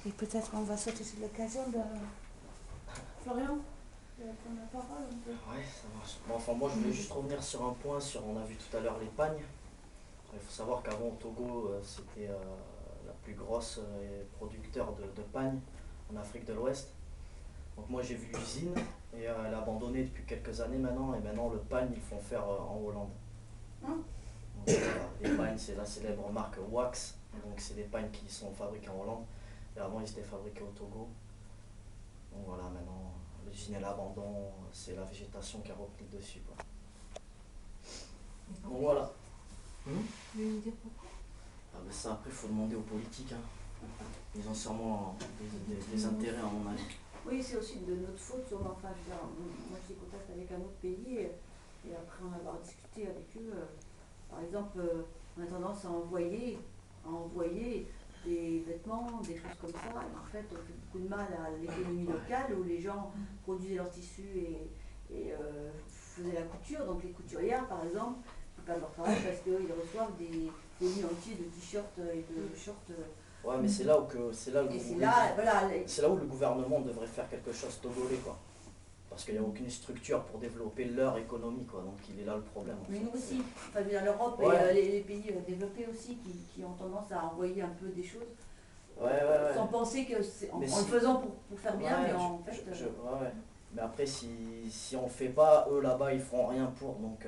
Et peut-être on va sauter sur l'occasion de Florian, de prendre la parole un peu. Ouais, ça marche. Bon, enfin, moi, je voulais juste revenir sur un point, on a vu tout à l'heure les pagnes. Il faut savoir qu'avant, au Togo, c'était la plus grosse producteur de pagnes en Afrique de l'Ouest. Donc moi, j'ai vu l'usine et elle a abandonné depuis quelques années maintenant. Et maintenant, le pagne, ils font faire en Hollande. Hein? Donc, voilà, les pagnes, c'est la célèbre marque Wax. Donc c'est des pagnes qui sont fabriquées en Hollande. Et avant, ils étaient fabriqués au Togo. Donc voilà, maintenant, l'usine est à l'abandon. C'est la végétation qui a repris le dessus, quoi. Donc voilà. Vous voulez nous dire pourquoi? Ah ben ça, après, il faut demander aux politiques. Hein. Ils ont sûrement des intérêts, à mon avis. Oui, c'est aussi de notre faute, sûrement. Enfin, je veux dire, moi j'ai contact avec un autre pays et après en avoir discuté avec eux, par exemple, on a tendance à envoyer des vêtements, des choses comme ça, et en fait on fait beaucoup de mal à l'économie locale où les gens produisaient leurs tissus et faisaient la couture, donc les couturières par exemple, qui perdent leur travail parce qu'ils reçoivent des lignes entiers de t-shirts et de shorts. Ouais, mais c'est là où c'est là où le gouvernement devrait faire quelque chose togolais, quoi. Parce qu'il n'y a aucune structure pour développer leur économie, quoi. Donc il est là le problème. Mais nous aussi, enfin, je veux dire, l'Europe Ouais. et les pays développés aussi qui ont tendance à envoyer un peu des choses Ouais. sans penser que c'est en Mais le si- faisant pour faire bien, Ouais, mais en fait. ouais. Mais après, si on le fait pas, eux là-bas ils feront rien pour. Donc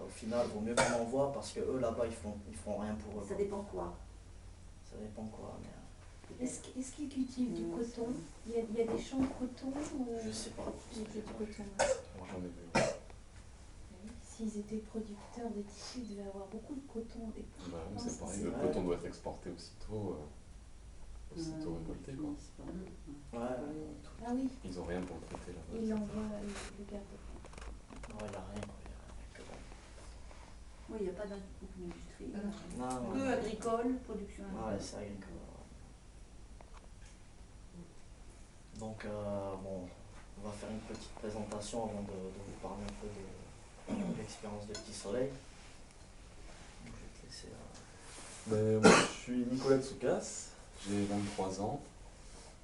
au final, il vaut mieux qu'on envoie parce que eux là-bas ils feront rien pour eux. Ça dépend quoi. Ça dépend quoi. Mais, Est-ce qu'ils cultivent du coton? Il y a des champs de coton ou... je sais pas. Il y a du coton. Moi j'en ai vu. S'ils étaient producteurs de tissus, ils devaient avoir beaucoup de coton au départ. Bah, oui, c'est pareil, c'est le vrai. coton doit être exporté aussitôt récolté, quoi. Ouais. Ah oui, Ils ont rien pour le traiter là-bas. ils l'envoient, ils le gardent. Ouais, il n'y a rien, quoi. Il y a que dalle. Oui, il n'y a pas d'industrie. Non. Que agricole, production Ouais, agricole. c'est agricole. Donc, bon, on va faire une petite présentation avant de vous parler un peu de l'expérience de Petit Soleil. Donc, je vais te laisser. Ben, moi, je suis Nicolas Tsoukas, j'ai 23 ans.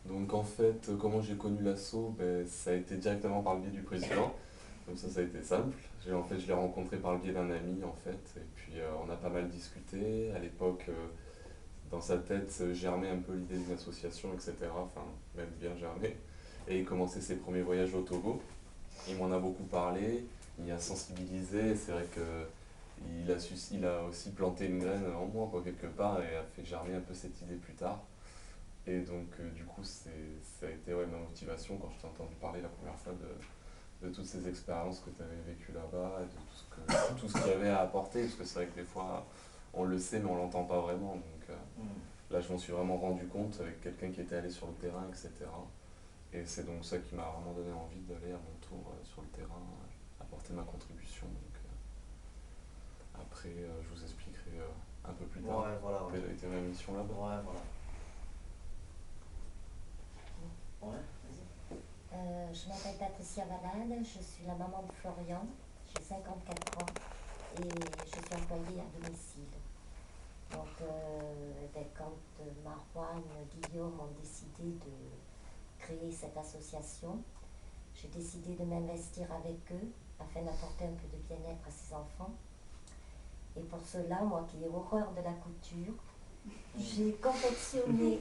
Donc en fait, comment j'ai connu l'asso, ben, ça a été directement par le biais du président. Comme ça a été simple. En fait, je l'ai rencontré par le biais d'un ami, en fait. Et puis on a pas mal discuté. À l'époque, dans sa tête, germait un peu l'idée d'une association, etc. Enfin, même bien germé. Et il commençait ses premiers voyages au Togo. Il m'en a beaucoup parlé, il a sensibilisé. C'est vrai que il a aussi planté une graine en moi, quoi, quelque part, et a fait germer un peu cette idée plus tard. Et donc, du coup, ça a été ma motivation quand je t'ai entendu parler la première fois de toutes ces expériences que tu avais vécues là-bas, et de tout ce qu'il y avait à apporter, parce que c'est vrai que des fois, on le sait, mais on l'entend pas vraiment. Donc là, je m'en suis vraiment rendu compte avec quelqu'un qui était allé sur le terrain, etc. Et c'est donc ça qui m'a vraiment donné envie d'aller à mon tour sur le terrain, apporter ma contribution. Donc, après, je vous expliquerai un peu plus tard Ouais, voilà. quelle a été ma mission là-bas. Ouais, voilà. Ouais, Je m'appelle Patricia Valade, je suis la maman de Florian, j'ai 54 ans et je suis employée à domicile. Donc quand Marouane, Guillaume ont décidé de créer cette association, j'ai décidé de m'investir avec eux afin d'apporter un peu de bien-être à ces enfants. Et pour cela, moi qui ai horreur de la couture, j'ai confectionné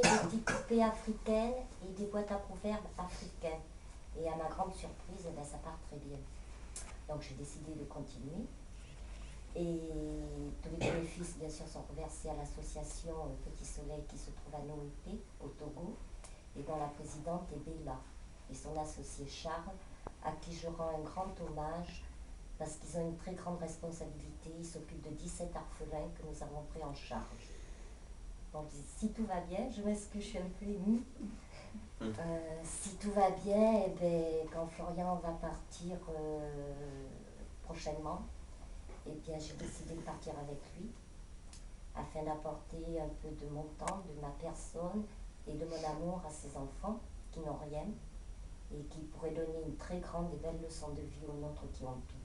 des petites poupées africaines et des boîtes à proverbes africaines. Et à ma grande surprise, ça part très bien. Donc j'ai décidé de continuer. Et tous les bénéfices, bien sûr, sont reversés à l'association Petit Soleil qui se trouve à Noépé, au Togo, et dont la présidente est Bella, et son associé Charles, à qui je rends un grand hommage parce qu'ils ont une très grande responsabilité. Ils s'occupent de 17 orphelins que nous avons pris en charge. Donc si tout va bien, je m'excuse, je suis un peu émue. Si tout va bien, eh bien, quand Florian va partir prochainement, eh bien, j'ai décidé de partir avec lui afin d'apporter un peu de mon temps, de ma personne et de mon amour à ces enfants qui n'ont rien et qui pourraient donner une très grande et belle leçon de vie aux nôtres qui ont tout.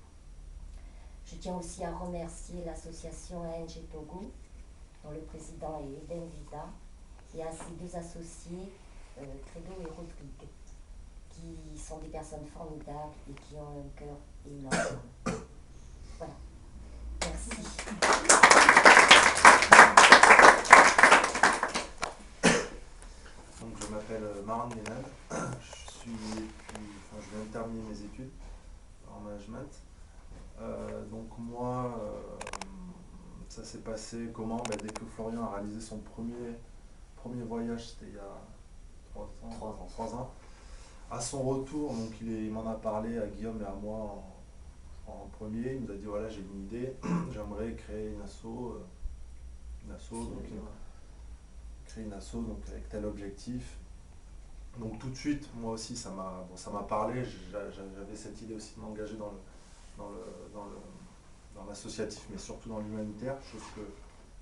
Je tiens aussi à remercier l'association ANG Togo dont le président est Eden Vida, et à ses deux associés, Credo et Rodrigue, qui sont des personnes formidables et qui ont un cœur énorme. Voilà. Merci. Donc, je m'appelle Maran Nenad, je viens de terminer mes études en management. Donc moi, ça s'est passé comment? Dès que Florian a réalisé son premier voyage, c'était il y a 3 ans. À son retour, donc il m'en a parlé à Guillaume et à moi en premier. Il nous a dit voilà, j'ai une idée, j'aimerais créer une asso, donc avec tel objectif. Donc tout de suite, moi aussi, ça m'a parlé. J'avais cette idée aussi de m'engager dans l'associatif, mais surtout dans l'humanitaire, chose que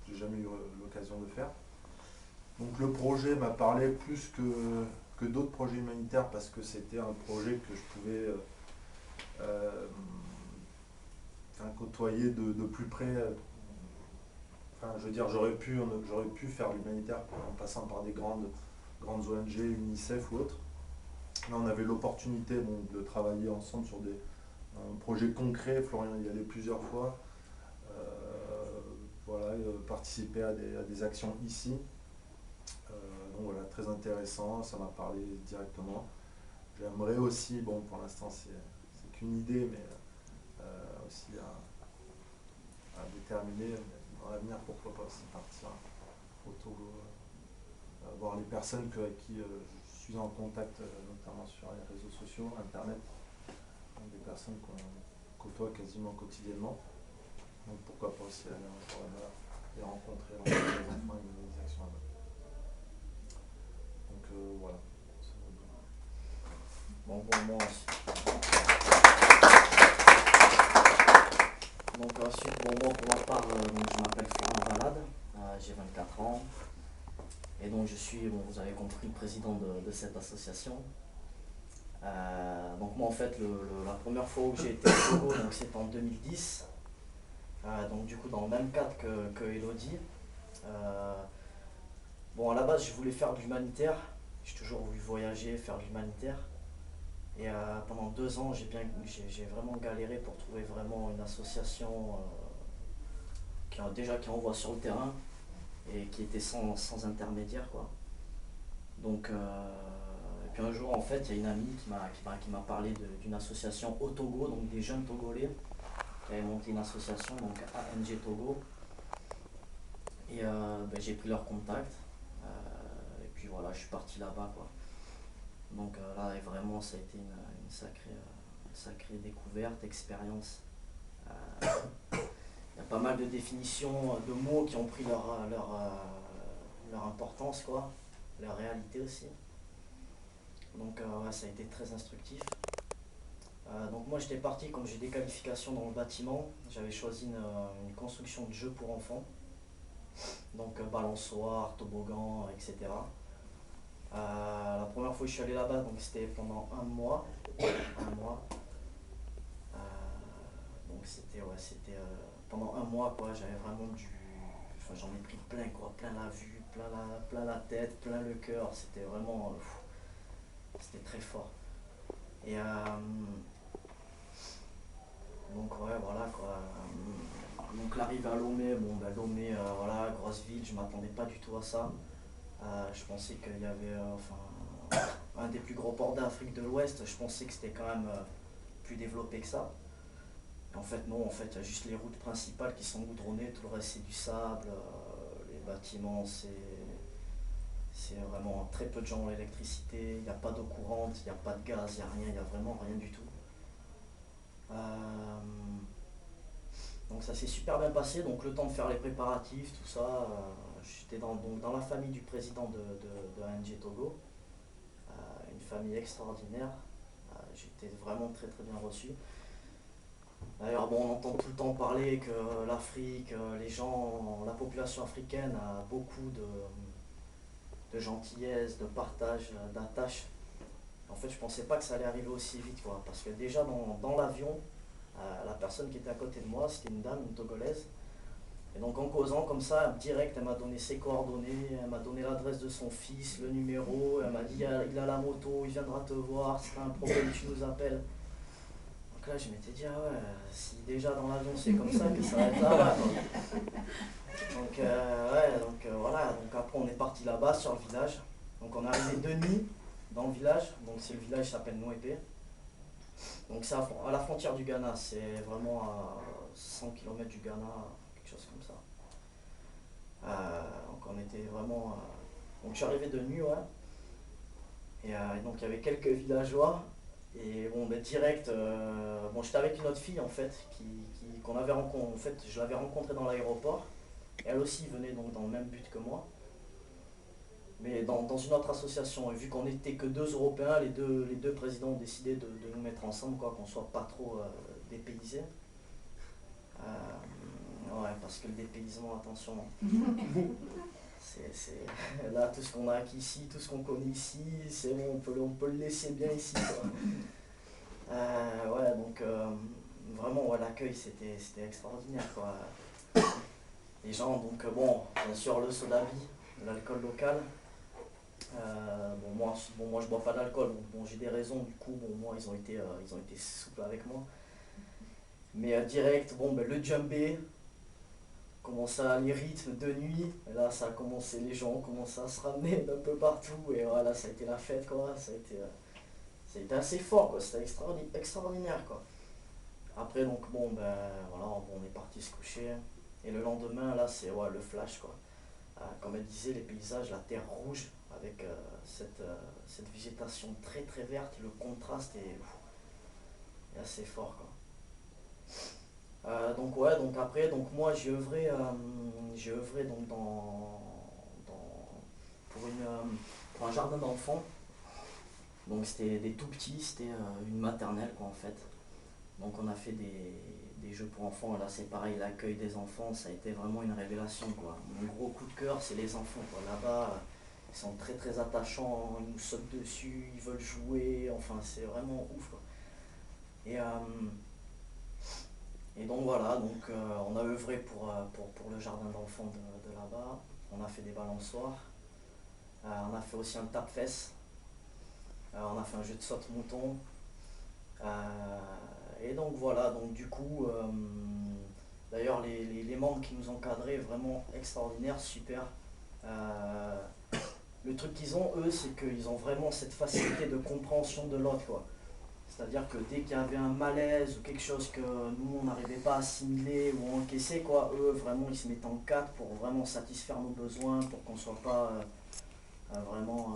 j'ai jamais eu l'occasion de faire. Donc le projet m'a parlé plus que d'autres projets humanitaires parce que c'était un projet que je pouvais côtoyer de plus près. Je veux dire, j'aurais pu faire l'humanitaire en passant par des grandes ONG, UNICEF ou autres. Là, on avait l'opportunité de travailler ensemble sur un projet concret. Florian y allait plusieurs fois. Participer à des actions ici. Donc voilà, très intéressant, ça m'a parlé directement. J'aimerais aussi, pour l'instant c'est qu'une idée, mais aussi à déterminer dans l'avenir, pourquoi pas aussi partir au Togo, voir les personnes avec qui je suis en contact, notamment sur les réseaux sociaux, internet, donc des personnes qu'on côtoie quasiment quotidiennement. Donc pourquoi pas aussi aller encore là-bas et rencontrer les enfants et mener des actions là-bas. Donc voilà. Bon, pour moi aussi. Donc ensuite, moi pour ma part, je m'appelle Florian Valade, j'ai 24 ans. Et donc je suis, vous avez compris, le président de cette association. Donc moi en fait, la première fois où j'ai été au Togo, c'était en 2010. Donc du coup dans le même cadre que Elodie. À la base je voulais faire de l'humanitaire. J'ai toujours voulu voyager, faire de l'humanitaire. Et pendant 2 ans, j'ai vraiment galéré pour trouver vraiment une association qui envoie sur le terrain et qui était sans intermédiaire, quoi. Donc, et puis un jour, en fait, il y a une amie qui m'a parlé d'une association au Togo, donc des jeunes Togolais, qui avaient monté une association, donc ANG Togo. Et j'ai pris leur contact. Et puis voilà, je suis parti là-bas, quoi. Donc là, vraiment, ça a été une sacrée découverte, expérience. Il y a pas mal de définitions de mots qui ont pris leur importance, quoi, leur réalité aussi. Donc ça a été très instructif. Donc moi j'étais parti, comme j'ai des qualifications dans le bâtiment, j'avais choisi une construction de jeux pour enfants. Donc balançoire, toboggan, etc. La première fois que je suis allé là-bas, donc c'était pendant un mois. Donc c'était pendant un mois, quoi. J'avais vraiment j'en ai pris plein, quoi, plein la vue, plein la tête, plein le cœur. C'était vraiment, c'était très fort. Et donc ouais, voilà, quoi. Donc l'arrivée à Lomé, Lomé, voilà, grosse ville, je m'attendais pas du tout à ça. Je pensais qu'il y avait un des plus gros ports d'Afrique de l'Ouest. Je pensais que c'était quand même plus développé que ça. Et en fait non, il y a juste les routes principales qui sont goudronnées, tout le reste c'est du sable, les bâtiments c'est vraiment très peu de gens ont l'électricité, il n'y a pas d'eau courante, il n'y a pas de gaz, il n'y a rien, il n'y a vraiment rien du tout. Donc ça s'est super bien passé, donc le temps de faire les préparatifs, tout ça, j'étais dans la famille du président de ANG Togo, une famille extraordinaire, j'étais vraiment très très bien reçu. D'ailleurs on entend tout le temps parler que l'Afrique, la population africaine a beaucoup de gentillesse, de partage, d'attache. En fait je pensais pas que ça allait arriver aussi vite, quoi, parce que déjà dans l'avion, la personne qui était à côté de moi, c'était une dame, une Togolaise. Et donc en causant comme ça, direct, elle m'a donné ses coordonnées, elle m'a donné l'adresse de son fils, le numéro, elle m'a dit il a la moto, il viendra te voir, si t'as un problème tu nous appelles. Donc là je m'étais dit ah ouais, si déjà dans l'avion c'est comme ça, que ça va être là-bas. Donc ouais, donc voilà, donc après on est parti là-bas sur le village. Donc on est arrivé de nuit dans le village, donc c'est le village qui s'appelle Noépé. Donc c'est à la frontière du Ghana, c'est vraiment à 100 km du Ghana, quelque chose comme ça. Donc on était vraiment... donc je suis arrivé de nuit, ouais. Et donc il y avait quelques villageois. Et bon, ben, direct, bon, j'étais avec une autre fille en fait, qu'on avait rencontré, en fait, je l'avais rencontrée dans l'aéroport. Elle aussi venait donc dans le même but que moi. Mais dans une autre association. Et vu qu'on n'était que deux Européens, les deux présidents ont décidé de nous mettre ensemble, quoi, qu'on ne soit pas trop dépaysés. Ouais, parce que le dépaysement, attention, c'est là tout ce qu'on a acquis ici, tout ce qu'on connaît ici, c'est bon, on peut le laisser bien ici, quoi. Ouais, donc vraiment, ouais, l'accueil c'était extraordinaire, quoi. Les gens, donc bon, bien sûr le sodabi, l'alcool local. Moi je bois pas d'alcool, donc bon, j'ai des raisons, du coup bon, moi ils ont été souples avec moi. Mais direct, bon, ben, le djembé, commença les rythmes de nuit, et là ça a commencé, les gens ont commencé à se ramener d'un peu partout, et voilà, ça a été la fête, quoi. Ça a été assez fort, quoi. C'était extraordinaire, quoi. Après donc bon, ben voilà, on est parti se coucher, et le lendemain là c'est ouais, le flash, quoi. Comme elle disait, les paysages, la terre rouge avec cette végétation très très verte, le contraste est assez fort, quoi. Donc ouais, donc après, donc moi j'ai œuvré donc pour un jardin d'enfants. Donc c'était des tout petits, c'était une maternelle, quoi, en fait. Donc on a fait des jeux pour enfants, et là c'est pareil, l'accueil des enfants, ça a été vraiment une révélation, quoi. Mon gros coup de cœur c'est les enfants, quoi. Là-bas, ils sont très très attachants, ils nous sautent dessus, ils veulent jouer, enfin c'est vraiment ouf, quoi. Et donc voilà, donc on a œuvré pour le jardin d'enfants de là-bas, on a fait des balançoires, on a fait aussi un tape-fesse, on a fait un jeu de saute-mouton, et donc voilà, donc du coup, d'ailleurs les membres qui nous encadraient, vraiment extraordinaires, super. Le truc qu'ils ont, eux, c'est qu'ils ont vraiment cette facilité de compréhension de l'autre, quoi. C'est-à-dire que dès qu'il y avait un malaise ou quelque chose que nous on n'arrivait pas à assimiler ou à encaisser, quoi, eux vraiment ils se mettaient en quatre pour vraiment satisfaire nos besoins, pour qu'on ne soit pas vraiment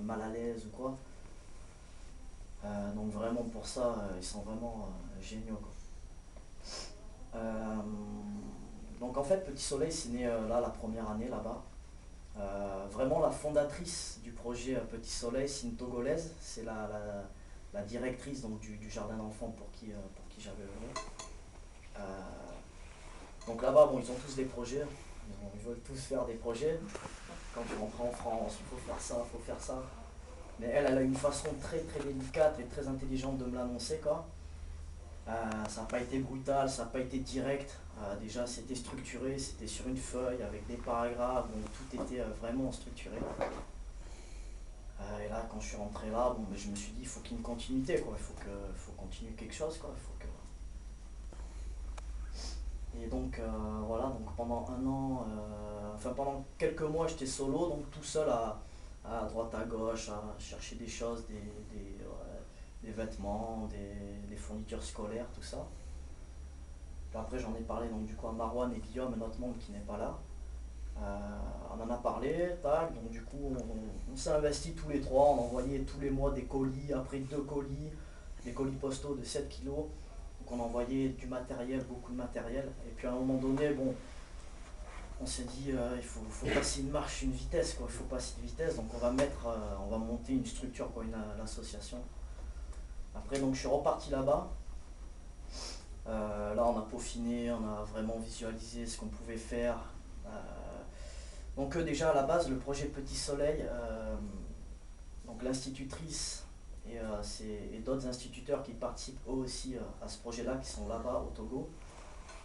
mal à l'aise ou quoi. Donc vraiment pour ça, ils sont vraiment géniaux, quoi. Donc en fait Petit Soleil c'est né là la première année là-bas. Vraiment la fondatrice du projet Petit Soleil, c'est une Togolaise, c'est la directrice donc, du jardin d'enfants pour qui j'avais œuvré. Donc là-bas, bon, ils ont tous des projets, ils veulent tous faire des projets. Quand tu rentres en France, il faut faire ça, il faut faire ça. Mais elle a une façon très très délicate et très intelligente de me l'annoncer, quoi. Ça n'a pas été brutal, ça n'a pas été direct. Déjà, c'était structuré, c'était sur une feuille avec des paragraphes, donc tout était vraiment structuré. Et là, quand je suis rentré là, bon, je me suis dit, il faut qu'il y ait une continuité, quoi. Il faut continuer quelque chose, quoi. Et donc, voilà, donc pendant un an, enfin pendant quelques mois, j'étais solo, donc tout seul à droite à gauche, à chercher des choses, des vêtements, des fournitures scolaires, tout ça. Puis après, j'en ai parlé donc du coup à Marwan et Guillaume, un autre membre qui n'est pas là. On en a parlé, tac, donc du coup on s'est investi tous les trois, on envoyait tous les mois des colis, après 2 colis, des colis postaux de 7 kilos, donc on envoyait du matériel, beaucoup de matériel, et puis à un moment donné, bon, on s'est dit il faut passer une marche, une vitesse, quoi, il faut passer une vitesse, donc on va monter une structure, quoi, l'association. Après donc je suis reparti là-bas, là on a peaufiné, on a vraiment visualisé ce qu'on pouvait faire. Donc déjà à la base le projet Petit Soleil, donc l'institutrice et d'autres instituteurs qui participent eux aussi à ce projet là qui sont là-bas au Togo,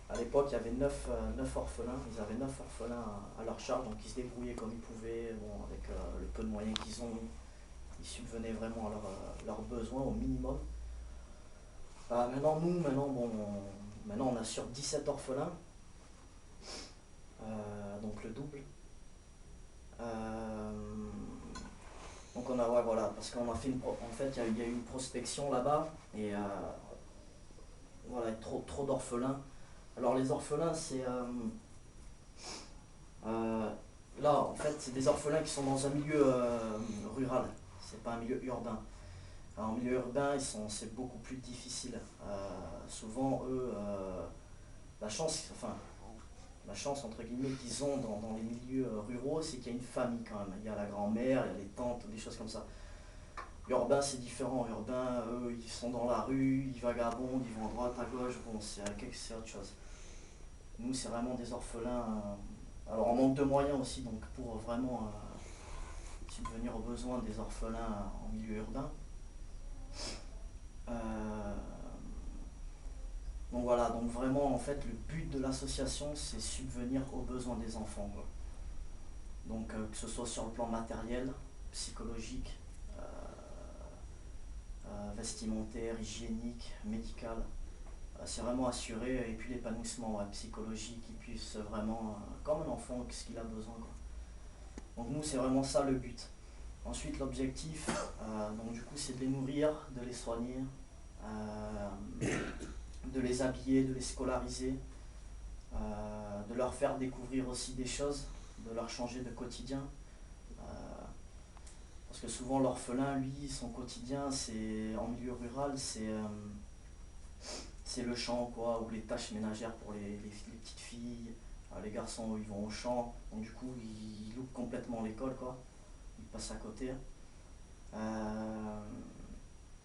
À l'époque, il y avait 9 orphelins. Ils avaient 9 orphelins à leur charge, donc ils se débrouillaient comme ils pouvaient. Bon, avec le peu de moyens qu'ils ont, ils subvenaient vraiment à leurs besoins au minimum. Maintenant, maintenant on a sur 17 orphelins, donc le double. Donc on a, ouais, voilà, parce qu'on a fait en fait, il y a eu une prospection là-bas, et voilà, trop d'orphelins. Alors les orphelins, c'est là, en fait, c'est des orphelins qui sont dans un milieu rural, c'est pas un milieu urbain. Alors, en milieu urbain, c'est beaucoup plus difficile. Souvent, eux, la chance entre guillemets qu'ils ont dans les milieux ruraux, c'est qu'il y a une famille quand même. Il y a la grand-mère, il y a les tantes, des choses comme ça. Urbain, c'est différent. Urbain, eux, ils sont dans la rue, ils vagabondent, ils vont à droite, à gauche. Bon, c'est autre chose. Nous, c'est vraiment des orphelins. Alors, on manque de moyens aussi, donc pour vraiment subvenir aux besoins des orphelins en milieu urbain. Donc voilà, donc vraiment en fait le but de l'association c'est subvenir aux besoins des enfants, quoi. Donc que ce soit sur le plan matériel, psychologique, vestimentaire, hygiénique, médical, c'est vraiment assurer, et puis l'épanouissement psychologique, qu'il puisse vraiment, comme un enfant, ce qu'il a besoin, quoi. Donc nous c'est vraiment ça le but. Ensuite l'objectif, donc du coup c'est de les nourrir, de les soigner, de les habiller, de les scolariser, de leur faire découvrir aussi des choses, de leur changer de quotidien. Parce que souvent l'orphelin, lui, son quotidien, c'est en milieu rural, c'est le champ, quoi, ou les tâches ménagères pour les petites filles. Les garçons, ils vont au champ, donc du coup, ils loupent complètement l'école, quoi. Ils passent à côté.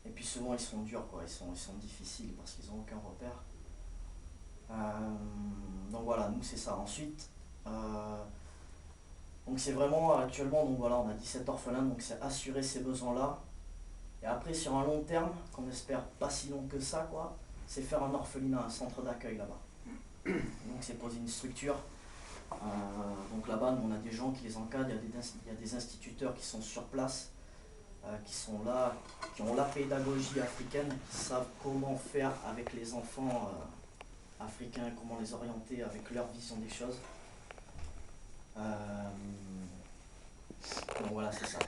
Et puis souvent, ils sont durs, quoi. Ils sont difficiles parce qu'ils n'ont aucun repère. Donc voilà, nous, c'est ça. Ensuite, donc c'est vraiment actuellement, donc voilà, on a 17 orphelins, donc c'est assurer ces besoins-là. Et après, sur un long terme, qu'on espère pas si long que ça, quoi, c'est faire un orphelinat, un centre d'accueil là-bas. Donc c'est poser une structure. Donc là-bas, nous, on a des gens qui les encadrent, il y a des instituteurs qui sont sur place, qui sont là, qui ont la pédagogie africaine, qui savent comment faire avec les enfants africains, comment les orienter avec leur vision des choses. Donc voilà, c'est ça.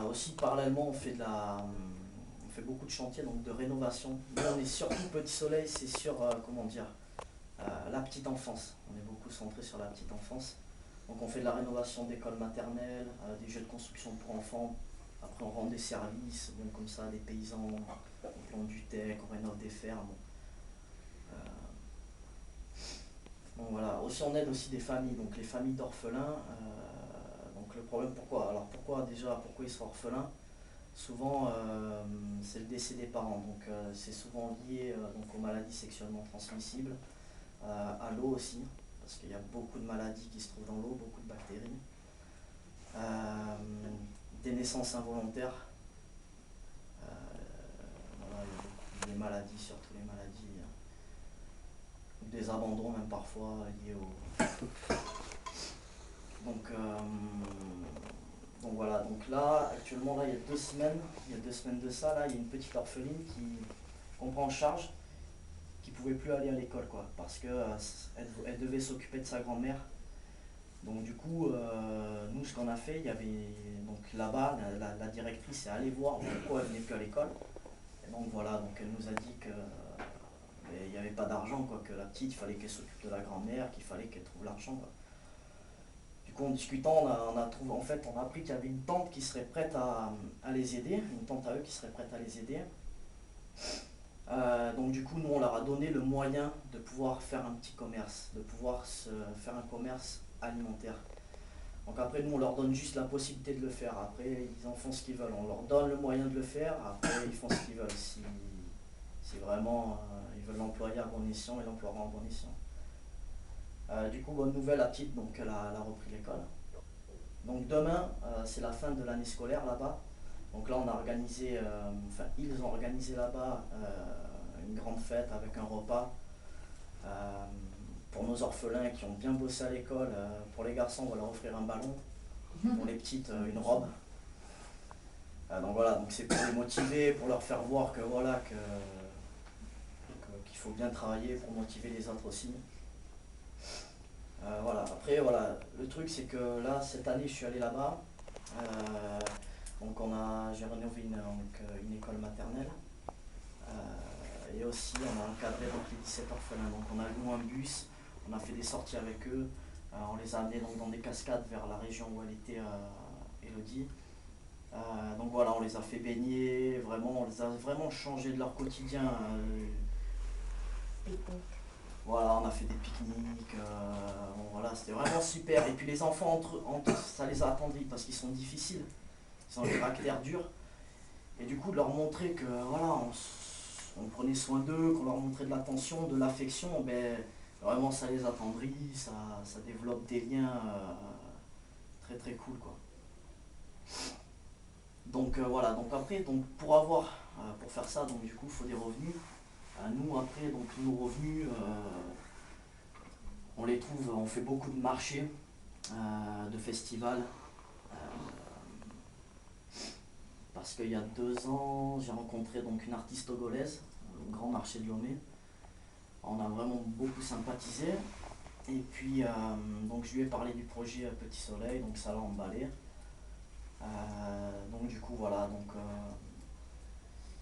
Aussi parallèlement on fait beaucoup de chantiers, donc de rénovation. Nous on est surtout Petit Soleil, c'est sur comment dire, la petite enfance. On est beaucoup centré sur la petite enfance. Donc on fait de la rénovation d'écoles maternelles, des jeux de construction pour enfants. Après on rend des services, bon, comme ça, des paysans, on plante du tech, on rénove des fermes. Donc voilà. Aussi on aide aussi des familles, donc les familles d'orphelins. Donc le problème, pourquoi ils sont orphelins? Souvent c'est le décès des parents, donc c'est souvent lié donc aux maladies sexuellement transmissibles, à l'eau aussi, parce qu'il y a beaucoup de maladies qui se trouvent dans l'eau, beaucoup de bactéries, des naissances involontaires, voilà, il y a beaucoup des maladies, surtout les maladies, des abandons même parfois liés au... Donc voilà, donc là, actuellement, là, il y a 2 semaines de ça, là, il y a une petite orpheline qu'on prend en charge, qui ne pouvait plus aller à l'école, quoi, parce qu'elle devait s'occuper de sa grand-mère. Donc du coup, nous, ce qu'on a fait, il y avait, donc là-bas, la directrice est allée voir pourquoi elle ne venait plus à l'école. Et donc voilà, donc elle nous a dit que il n'y avait pas d'argent, quoi, que la petite, il fallait qu'elle s'occupe de la grand-mère, qu'il fallait qu'elle trouve l'argent, quoi. Du coup, en discutant, on a appris qu'il y avait une tante qui serait prête à les aider, une tante à eux qui serait prête à les aider. Donc du coup, nous, on leur a donné le moyen de pouvoir faire un petit commerce, de pouvoir faire un commerce alimentaire. Donc après, nous, on leur donne juste la possibilité de le faire. Après, ils en font ce qu'ils veulent. On leur donne le moyen de le faire. Après, ils font ce qu'ils veulent. Si vraiment ils veulent l'employer à bon escient, ils l'emploieront à bon escient. Du coup, bonne nouvelle, la petite, donc elle a repris l'école. Donc demain, c'est la fin de l'année scolaire là-bas. Donc là, on a organisé, ils ont organisé là-bas une grande fête avec un repas. Pour nos orphelins qui ont bien bossé à l'école, pour les garçons, on va leur offrir un ballon. Pour les petites, une robe. Donc voilà, donc c'est pour les motiver, pour leur faire voir que voilà qu'il faut bien travailler pour motiver les autres aussi. Voilà. Après voilà, le truc c'est que là cette année je suis allé là-bas. Donc j'ai rénové une école maternelle. Et aussi on a encadré donc, les 17 orphelins. Donc on a loué un bus, on a fait des sorties avec eux. On les a amenés donc, dans des cascades vers la région où elle était, Elodie. Donc voilà, on les a fait baigner, vraiment, on les a vraiment changé de leur quotidien. Voilà, on a fait des pique-niques, bon, voilà, c'était vraiment super. Et puis les enfants entre eux, ça les a attendris parce qu'ils sont difficiles, ils ont un caractère dur. Et du coup, de leur montrer que voilà, on prenait soin d'eux, qu'on leur montrait de l'attention, de l'affection, ben, vraiment ça les attendrit, ça développe des liens très très cool quoi. Donc voilà, donc après, donc pour faire ça, donc du coup, il faut des revenus. Nous après, donc nos revenus, on les trouve, on fait beaucoup de marchés, de festivals. Parce qu'il y a 2 ans, j'ai rencontré donc une artiste togolaise au Grand Marché de Lomé. On a vraiment beaucoup sympathisé. Et puis, donc je lui ai parlé du projet Petit Soleil, donc ça l'a emballé. Donc du coup, voilà, donc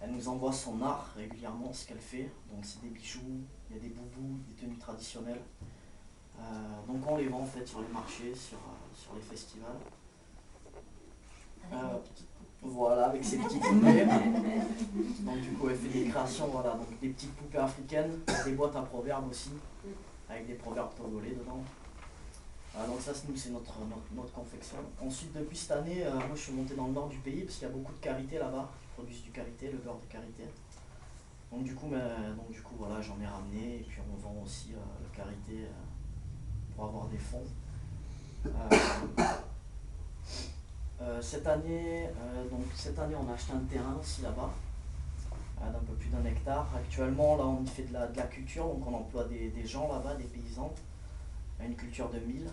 elle nous envoie son art régulièrement, ce qu'elle fait. Donc c'est des bijoux, il y a des boubous, des tenues traditionnelles. Donc on les vend en fait sur les marchés, sur les festivals. Voilà, avec ses petites poupées. Donc du coup elle fait des créations, voilà, donc des petites poupées africaines, des boîtes à proverbes aussi, avec des proverbes togolais dedans. Donc ça nous c'est notre confection. Ensuite depuis cette année, moi je suis monté dans le nord du pays parce qu'il y a beaucoup de karité là-bas, qui produisent du karité, le beurre de karité. Donc du coup voilà, j'en ai ramené et puis on vend aussi le karité pour avoir des fonds. Cette année on a acheté un terrain aussi là-bas, d'un peu plus d'1 hectare. Actuellement là on y fait de la culture, donc on emploie des gens là-bas, des paysans, une culture de mil.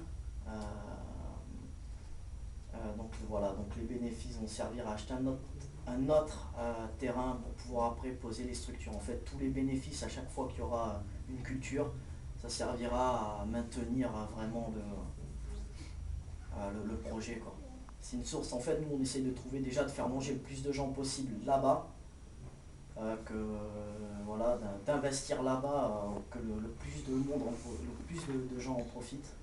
Donc voilà, donc les bénéfices vont servir à acheter un autre terrain pour pouvoir après poser les structures. En fait tous les bénéfices à chaque fois qu'il y aura une culture, ça servira à maintenir vraiment le projet quoi. C'est une source, en fait nous on essaie de trouver déjà de faire manger le plus de gens possible là-bas, voilà, d'investir là-bas, que le plus de monde, le plus de gens en profitent.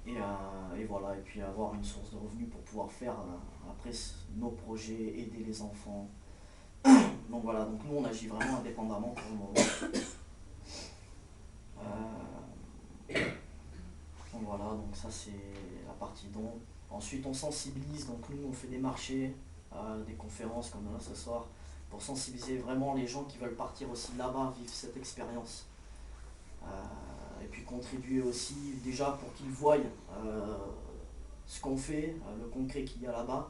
Et voilà, et puis avoir une source de revenus pour pouvoir faire après nos projets, aider les enfants. Donc voilà, donc nous on agit vraiment indépendamment pour le moment. Donc voilà, donc ça c'est la partie don. Ensuite on sensibilise, donc nous on fait des marchés, des conférences comme là ce soir, pour sensibiliser vraiment les gens qui veulent partir aussi là-bas, vivre cette expérience. Et puis contribuer aussi déjà pour qu'ils voient ce qu'on fait, le concret qu'il y a là-bas,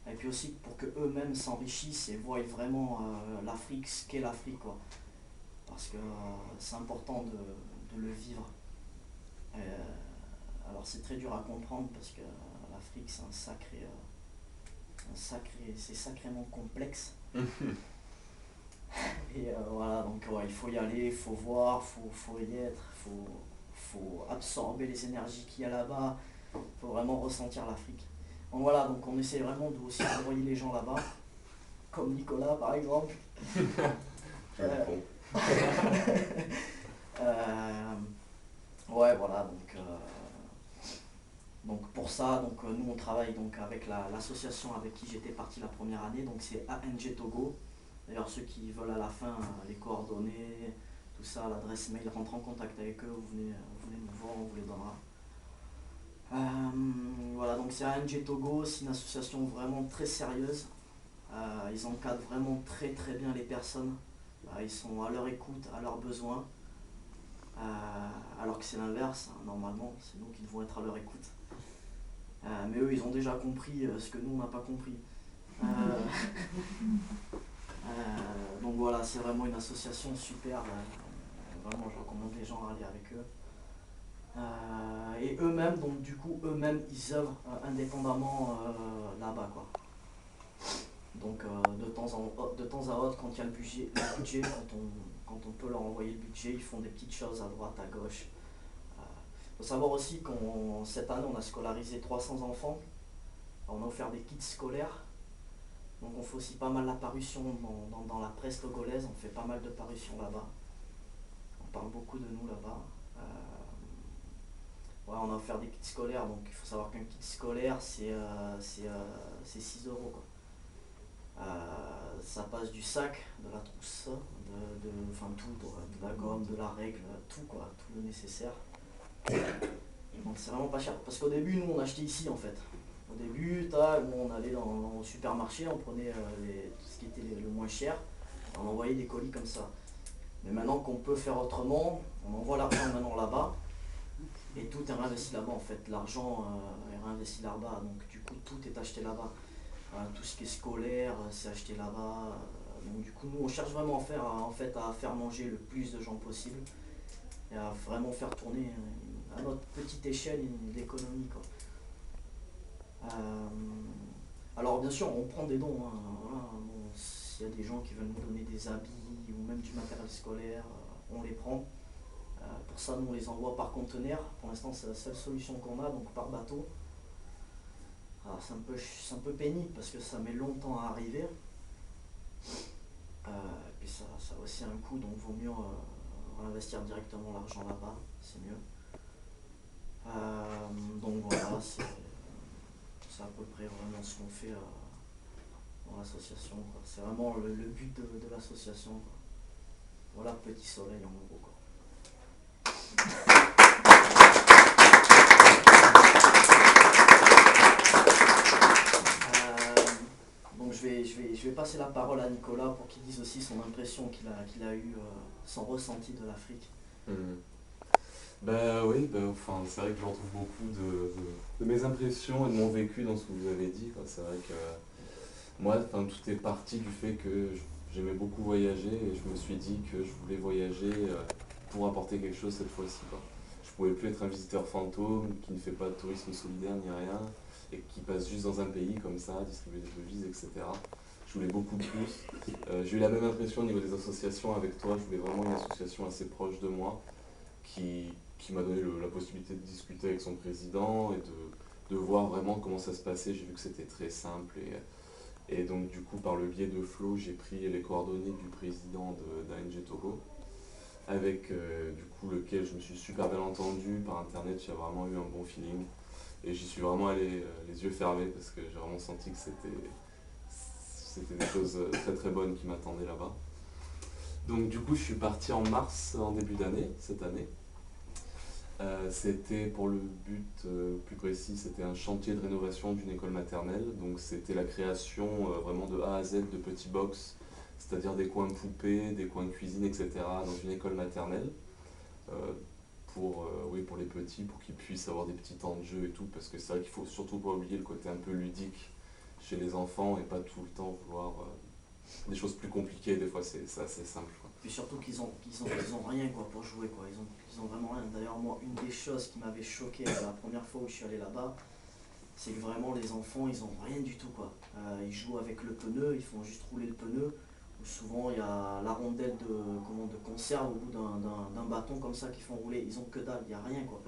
et puis aussi pour qu'eux-mêmes s'enrichissent et voient vraiment l'Afrique, ce qu'est l'Afrique quoi. Parce que c'est important de le vivre. Alors c'est très dur à comprendre parce que l'Afrique c'est sacrément complexe. Et voilà, donc ouais, il faut y aller, il faut voir, faut y être, faut absorber les énergies qu'il y a là-bas, il faut vraiment ressentir l'Afrique. Donc voilà, donc on essaie vraiment aussi d'envoyer les gens là-bas, comme Nicolas par exemple. Ouais voilà, donc pour ça, donc, nous on travaille donc, avec l'association avec qui j'étais parti la première année, donc c'est ANG Togo. D'ailleurs ceux qui veulent à la fin les coordonnées, tout ça, l'adresse mail, rentrez en contact avec eux, vous venez nous voir, on vous les donnera. Voilà, donc c'est ANG Togo, c'est une association vraiment très sérieuse. Ils encadrent vraiment très très bien les personnes. Ils sont à leur écoute, à leurs besoins. Alors que c'est l'inverse, hein, normalement, c'est nous qui devons être à leur écoute. Mais eux, ils ont déjà compris ce que nous, on n'a pas compris. Donc voilà, c'est vraiment une association super. vraiment, je recommande les gens à aller avec eux. Et eux-mêmes, donc du coup, eux-mêmes, ils œuvrent indépendamment là-bas, quoi. Donc de temps à autre, quand il y a le budget quand on peut leur envoyer le budget, ils font des petites choses à droite, à gauche. Il faut savoir aussi qu'en cette année, on a scolarisé 300 enfants. On a offert des kits scolaires. Donc on fait aussi pas mal d'apparitions dans la presse togolaise, on fait pas mal de parutions là-bas. On parle beaucoup de nous là-bas. Ouais, on a offert des kits scolaires, donc il faut savoir qu'un kit scolaire c'est 6 euros, quoi. Ça passe du sac, de la trousse, enfin tout, de la gomme, de la règle, tout quoi, tout le nécessaire. Donc c'est vraiment pas cher. Parce qu'au début, nous on achetait ici en fait. Au début, on allait au supermarché, on prenait tout ce qui était le moins cher, on envoyait des colis comme ça. Mais maintenant qu'on peut faire autrement, on envoie l'argent maintenant là-bas, et tout est réinvesti là-bas en fait. L'argent est réinvesti là-bas, donc du coup tout est acheté là-bas. Tout ce qui est scolaire, c'est acheté là-bas. Donc du coup, nous on cherche vraiment à faire manger le plus de gens possible, et à vraiment faire tourner à notre petite échelle l'économie, quoi. Alors bien sûr, on prend des dons, hein, voilà. Bon, s'il y a des gens qui veulent nous donner des habits ou même du matériel scolaire, on les prend. Pour ça, nous on les envoie par conteneur. Pour l'instant, c'est la seule solution qu'on a, donc par bateau. Alors c'est un peu pénible parce que ça met longtemps à arriver. Et puis ça a aussi un coût, donc vaut mieux investir directement l'argent là-bas, c'est mieux. Donc voilà, c'est à peu près vraiment ce qu'on fait dans l'association, quoi. C'est vraiment le but de l'association, quoi. Voilà, Petit Soleil en gros, quoi. Donc je vais passer la parole à Nicolas pour qu'il dise aussi son impression qu'il a eu, son ressenti de l'Afrique. Bah oui, enfin, c'est vrai que je retrouve beaucoup de mes impressions et de mon vécu dans ce que vous avez dit, quoi. C'est vrai que moi, tout est parti du fait que j'aimais beaucoup voyager et je me suis dit que je voulais voyager pour apporter quelque chose cette fois-ci, quoi. Je pouvais plus être un visiteur fantôme qui ne fait pas de tourisme solidaire ni rien et qui passe juste dans un pays comme ça, distribuer des devises, etc. Je voulais beaucoup plus. J'ai eu la même impression au niveau des associations avec toi. Je voulais vraiment une association assez proche de moi qui m'a donné la possibilité de discuter avec son président et de voir vraiment comment ça se passait. J'ai vu que c'était très simple et donc du coup par le biais de Flo, j'ai pris les coordonnées du président d'ANG Togo avec du coup lequel je me suis super bien entendu par internet. J'ai vraiment eu un bon feeling et j'y suis vraiment allé les yeux fermés parce que j'ai vraiment senti que c'était des choses très très bonnes qui m'attendaient là-bas. Donc du coup je suis parti en mars, en début d'année, cette année. C'était pour le but plus précis, c'était un chantier de rénovation d'une école maternelle. Donc c'était la création vraiment de A à Z de petits box, c'est-à-dire des coins poupées, des coins cuisine, etc. dans une école maternelle pour les petits, pour qu'ils puissent avoir des petits temps de jeu et tout, parce que c'est vrai qu'il faut surtout pas oublier le côté un peu ludique chez les enfants et pas tout le temps vouloir des choses plus compliquées. Des fois c'est assez simple, quoi. Puis surtout qu'ils ont rien, quoi, pour jouer, quoi. Ils ont vraiment rien. D'ailleurs moi, une des choses qui m'avait choqué la première fois où je suis allé là-bas, c'est que vraiment les enfants ils ont rien du tout, quoi. Ils jouent avec le pneu, ils font juste rouler le pneu. Souvent il y a la rondelle de conserve au bout d'un bâton comme ça qu'ils font rouler. Ils ont que dalle, il n'y a rien, quoi.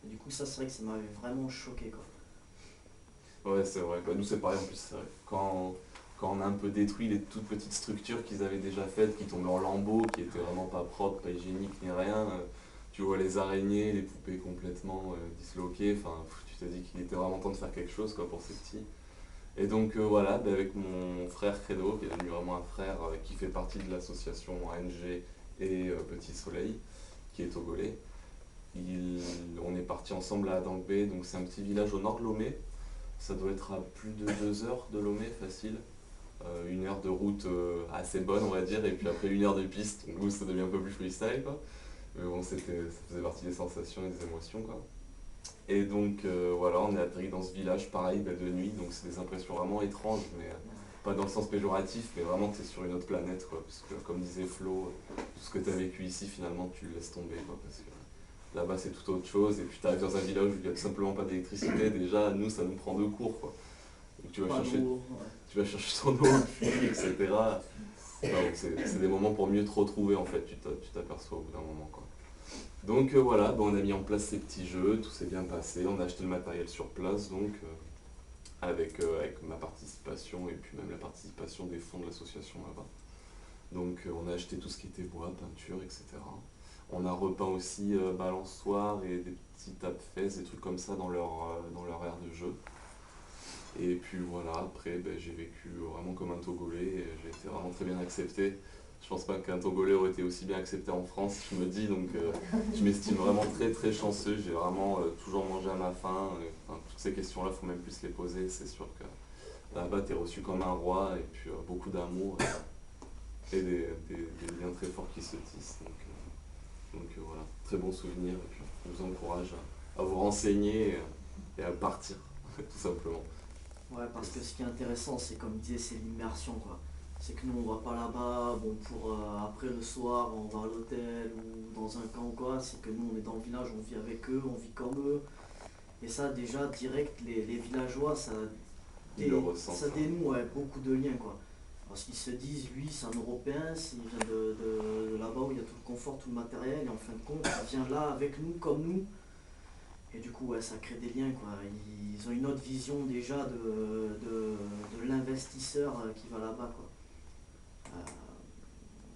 Et du coup ça c'est vrai que ça m'avait vraiment choqué, quoi. Ouais, c'est vrai, quoi. Nous c'est pareil en plus, c'est vrai. Quand on a un peu détruit les toutes petites structures qu'ils avaient déjà faites, qui tombaient en lambeaux, qui étaient vraiment pas propres, pas hygiéniques ni rien, tu vois les araignées, les poupées complètement disloquées, enfin tu t'es dit qu'il était vraiment temps de faire quelque chose, quoi, pour ces petits. Et donc voilà, avec mon frère Credo, qui est devenu vraiment un frère qui fait partie de l'association ANG et Petit Soleil, qui est togolais, on est parti ensemble à Dangbe, donc c'est un petit village au nord de Lomé. Ça doit être à plus de 2 heures de Lomé, facile. 1 heure de route assez bonne, on va dire, et puis après 1 heure de piste, donc où ça devient un peu plus freestyle, quoi. Mais bon, ça faisait partie des sensations et des émotions, quoi. Et donc voilà, on est atterri dans ce village, pareil, de nuit, donc c'est des impressions vraiment étranges, mais pas dans le sens péjoratif, mais vraiment tu es sur une autre planète, quoi. Parce que comme disait Flo, tout ce que tu as vécu ici, finalement, tu le laisses tomber, quoi. Parce que là-bas, c'est tout autre chose. Et puis tu arrives dans un village où il n'y a tout simplement pas d'électricité. Déjà, nous, ça nous prend 2 cours, quoi. Donc tu vas chercher ton eau, le puits, etc. Donc c'est des moments pour mieux te retrouver, en fait. Tu t'aperçois au bout d'un moment, quoi. Donc voilà, on a mis en place ces petits jeux, tout s'est bien passé. On a acheté le matériel sur place, donc avec ma participation et puis même la participation des fonds de l'association là-bas. Donc on a acheté tout ce qui était bois, peinture, etc. On a repeint aussi balançoires et des petits tapes-fesses, des trucs comme ça dans leur aire de jeu. Et puis voilà, après j'ai vécu vraiment comme un Togolais et j'ai été vraiment très bien accepté. Je pense pas qu'un Togolais aurait été aussi bien accepté en France, je me dis, donc je m'estime vraiment très très chanceux. J'ai vraiment toujours mangé à ma faim. Toutes ces questions-là, il faut même plus les poser. C'est sûr que là-bas, tu es reçu comme un roi et puis beaucoup d'amour et des liens très forts qui se tissent. Donc voilà, très bon souvenir. Et puis je vous encourage à vous renseigner et à partir, tout simplement. Ouais, parce que ce qui est intéressant, c'est comme il disait, c'est l'immersion, quoi. C'est que nous, on va pas là-bas, bon, pour après le soir, on va à l'hôtel ou dans un camp ou quoi. C'est que nous, on est dans le village, on vit avec eux, on vit comme eux. Et ça, déjà, direct, les villageois, ça dénoue beaucoup de liens, quoi. Parce qu'ils se disent, lui, c'est un Européen, il vient de là-bas où il y a tout le confort, tout le matériel, et en fin de compte, il vient là avec nous, comme nous. Et du coup, ouais, ça crée des liens, quoi. Ils ont une autre vision déjà de l'investisseur qui va là-bas, quoi.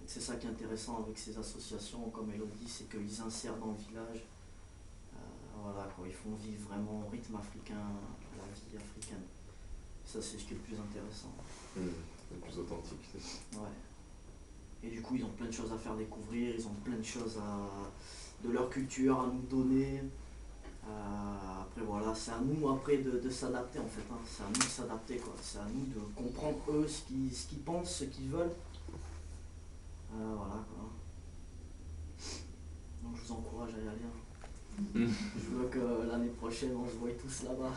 C'est ça qui est intéressant avec ces associations, comme Elodie, c'est qu'ils insèrent dans le village. Voilà, quoi. Ils font vivre vraiment au rythme africain, la vie africaine. Ça, c'est ce qui est le plus intéressant. Le plus authentique, c'est ça. Ouais. Et du coup, ils ont plein de choses à faire découvrir, ils ont plein de choses de leur culture à nous donner. Après voilà, c'est à nous après de s'adapter en fait, hein. C'est à nous de s'adapter, quoi. C'est à nous de comprendre eux ce qu'ils pensent, ce qu'ils veulent. Voilà, quoi. Donc je vous encourage à y aller, hein. Je veux que l'année prochaine on se voit tous là-bas.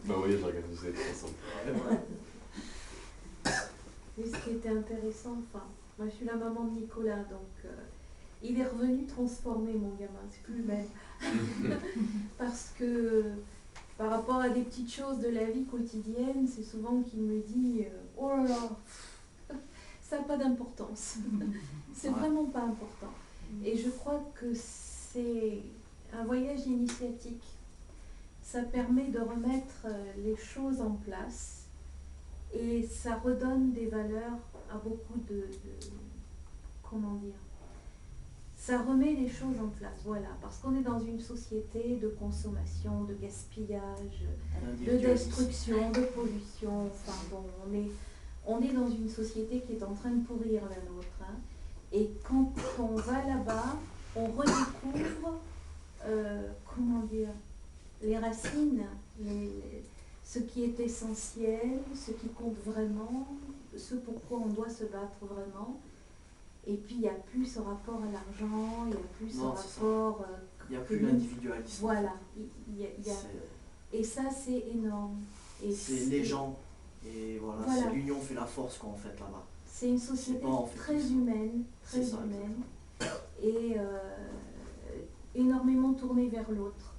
Bah oui, j'ai organisé ensemble. Oui, ce qui était intéressant, enfin, moi je suis la maman de Nicolas, donc il est revenu transformer mon gamin, c'est plus le même. Parce que par rapport à des petites choses de la vie quotidienne, c'est souvent qu'il me dit oh là là, ça n'a pas d'importance. C'est vraiment pas important. Et je crois que c'est un voyage initiatique. Ça permet de remettre les choses en place et ça redonne des valeurs à beaucoup comment dire, ça remet les choses en place, voilà, parce qu'on est dans une société de consommation, de gaspillage, de destruction, de pollution, enfin bon, on est dans une société qui est en train de pourrir la nôtre, hein. Et quand on va là-bas, on redécouvre, comment dire, les racines, ce qui est essentiel, ce qui compte vraiment, ce pourquoi on doit se battre vraiment. Et puis il n'y a plus ce rapport à l'argent, il n'y a plus ce rapport... il n'y a plus l'individualisme. Voilà. Et ça c'est énorme. Et c'est les gens. Et voilà. C'est l'union fait la force, quoi, en fait, là-bas. C'est une société très humaine, très humaine. Et énormément tournée vers l'autre.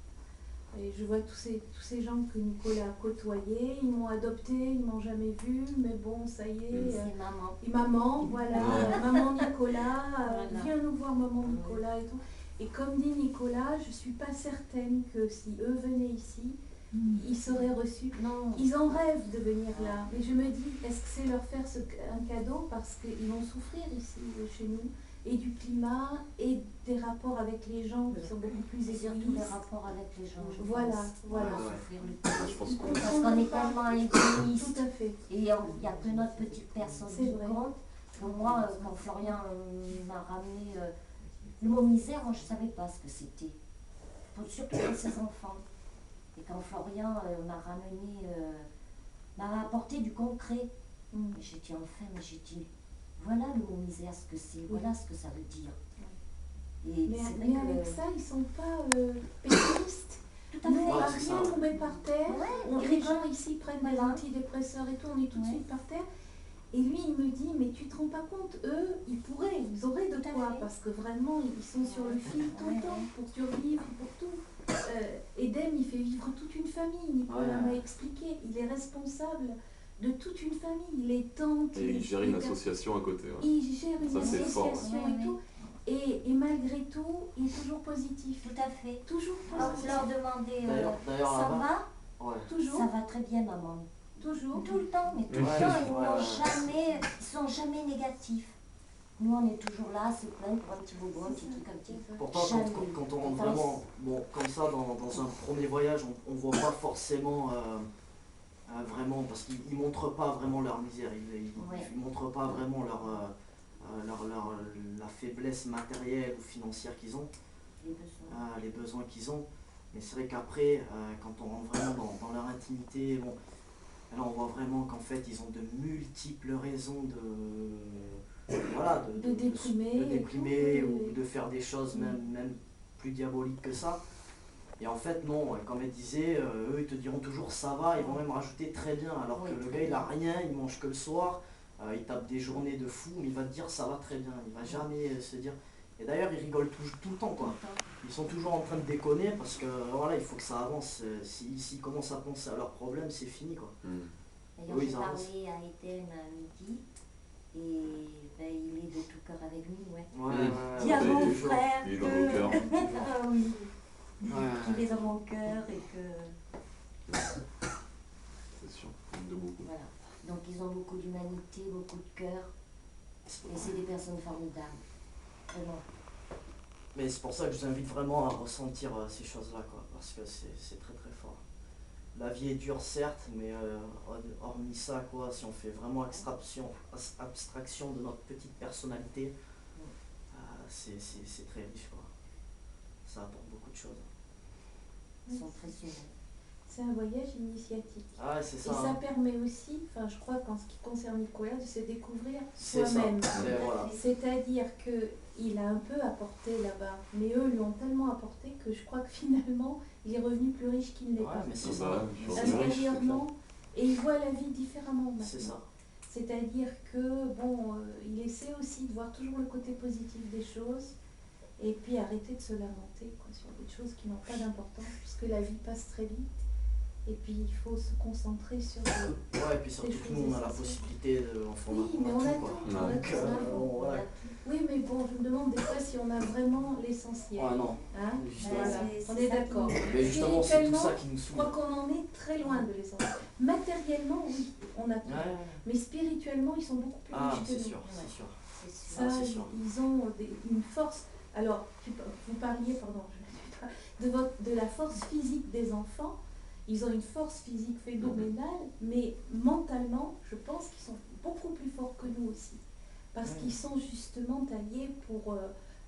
Et je vois tous ces gens que Nicolas a côtoyés, ils m'ont adopté, ils m'ont jamais vu, mais bon, ça y est. C'est maman. Maman, voilà, maman Nicolas, viens nous voir maman Nicolas et tout. Et comme dit Nicolas, je suis pas certaine que si eux venaient ici, ils seraient reçus. Non. Ils en rêvent de venir là. Mais je me dis, est-ce que c'est leur faire un cadeau parce qu'ils vont souffrir ici, chez nous, et du climat, et des rapports avec les gens qui sont beaucoup plus égoïstes. Surtout les rapports avec les gens. Voilà. Je pense qu'on parce qu'on est tellement égoïste. Tout à fait. Et il n'y a que notre petite personne qui compte. Donc moi, quand Florian m'a ramené le mot misère, moi je ne savais pas ce que c'était. Surtout pour ses enfants. Et quand Florian m'a apporté du concret, j'ai dit enfin, mais j'ai dit, voilà le mot misère, ce que c'est, voilà ce que ça veut dire. Et mais avec ça, ils ne sont pas pessimistes. Tout à Nous, fait. Ouais, à c'est rien, ça. on met par terre. Ouais, Les gens ici prennent des Voilà. antidépresseurs et tout, on est tout de Ouais. suite par terre. Et lui, il me dit, mais tu te rends pas compte, eux, ils auraient de Tout à quoi, fait. parce que vraiment, ils sont sur le fil tout le Ouais, temps ouais. pour survivre, pour tout. Edem, il fait vivre toute une famille, Nicolas Ouais. m'a expliqué. Il est responsable de toute une famille, les tantes, Et il gère les une gars- association à côté. Ouais. Il gère une Ça, c'est fort, association ouais. et tout. Et malgré tout, il est toujours positif. Tout à fait. Toujours Alors, vous positif. leur demandez, D'ailleurs, ça là-bas, va? ouais. Toujours, Ça va très bien, maman. toujours. Tout le temps, mais tout le Ouais, temps, ils ouais, n'ont ouais. ils sont jamais négatifs. Nous, on est toujours là, à se plaindre pour un petit bobo, un petit truc, un petit. Pourtant, Jamais. quand on rentre Enfin, vraiment comme ça dans un premier voyage, on voit pas forcément vraiment, parce qu'ils ne montrent pas vraiment leur misère, Ouais. ils montrent pas vraiment la faiblesse matérielle ou financière qu'ils ont, Les besoins. les besoins qu'ils ont. Mais c'est vrai qu'après, quand on rentre vraiment dans leur intimité, bon, là on voit vraiment qu'en fait ils ont de multiples raisons De déprimer de et déprimer tout, ou de faire des choses même plus diaboliques que ça. Et en fait non, comme elle disait, eux ils te diront toujours ça va, ils vont même rajouter très bien, alors Oui, que le très gars il a bien. rien, il mange que le soir, il tape des journées de fou, mais il va te dire ça va très bien, il va jamais se dire. Et d'ailleurs ils rigolent tout le temps quoi. Ils sont toujours en train de déconner parce que voilà, il faut que ça avance. S'ils commencent à penser à leurs problèmes, c'est fini quoi. D'ailleurs, Oui, j'ai ils avancent. parlé à Eden à midi et ben, il est de tout cœur avec nous. Ouais. Ouais, Dis à ouais, mon il est frère il est dans nos cœurs. Ah oui, Ouais. qu'il est dans mon cœur et que. C'est sûr, de beaucoup. Voilà. Donc, ils ont beaucoup d'humanité, beaucoup de cœur et c'est des personnes formidables. Vraiment. Mais c'est pour ça que je vous invite vraiment à ressentir ces choses-là, quoi, parce que c'est très très fort. La vie est dure certes, mais hormis ça, quoi, si on fait vraiment abstraction de notre petite personnalité, c'est très riche, quoi. Ça apporte beaucoup de choses. Ils sont précieux. C'est un voyage initiatique. Ah ouais, c'est Et ça. ça Hein. permet aussi, enfin je crois qu'en ce qui concerne Nicolas, de se découvrir C'est ça. soi-même. Voilà. C'est-à-dire qu'il a un peu apporté là-bas, mais eux lui ont tellement apporté que je crois que finalement il est revenu plus riche qu'il ne l'est Ouais, pas. mais c'est Ah ça. bah, je suis C'est riche, Intérieurement, et il voit la vie différemment C'est maintenant. ça. C'est-à-dire que bon, il essaie aussi de voir toujours le côté positif des choses et puis arrêter de se lamenter quoi, sur des choses qui n'ont pas d'importance puisque la vie passe très vite. Et puis il faut se concentrer sur des... Ouais, et puis surtout que nous on a la possibilité de. Enfin, Oui, mais on a tout, quoi. tout, on a Donc, tout, on a tout. voilà. Oui, mais bon, je me demande des fois si on a vraiment l'essentiel. Ah non, Hein justement. Voilà, c'est on ça est qui d'accord. nous- Mais justement, c'est tout ça qui nous Je saoule. crois qu'on en est très loin de l'essentiel. Matériellement, oui, on a tout. Ouais. Mais spirituellement, ils sont beaucoup plus Ah, riches que c'est nous. sûr, c'est sûr. C'est sûr. Ça, Ah, c'est sûr. ils ont une force. Alors, vous parliez, pardon, de la force physique des enfants. Ils ont une force physique phénoménale, mais mentalement, je pense qu'ils sont beaucoup plus forts que nous aussi. Parce qu'ils sont justement taillés pour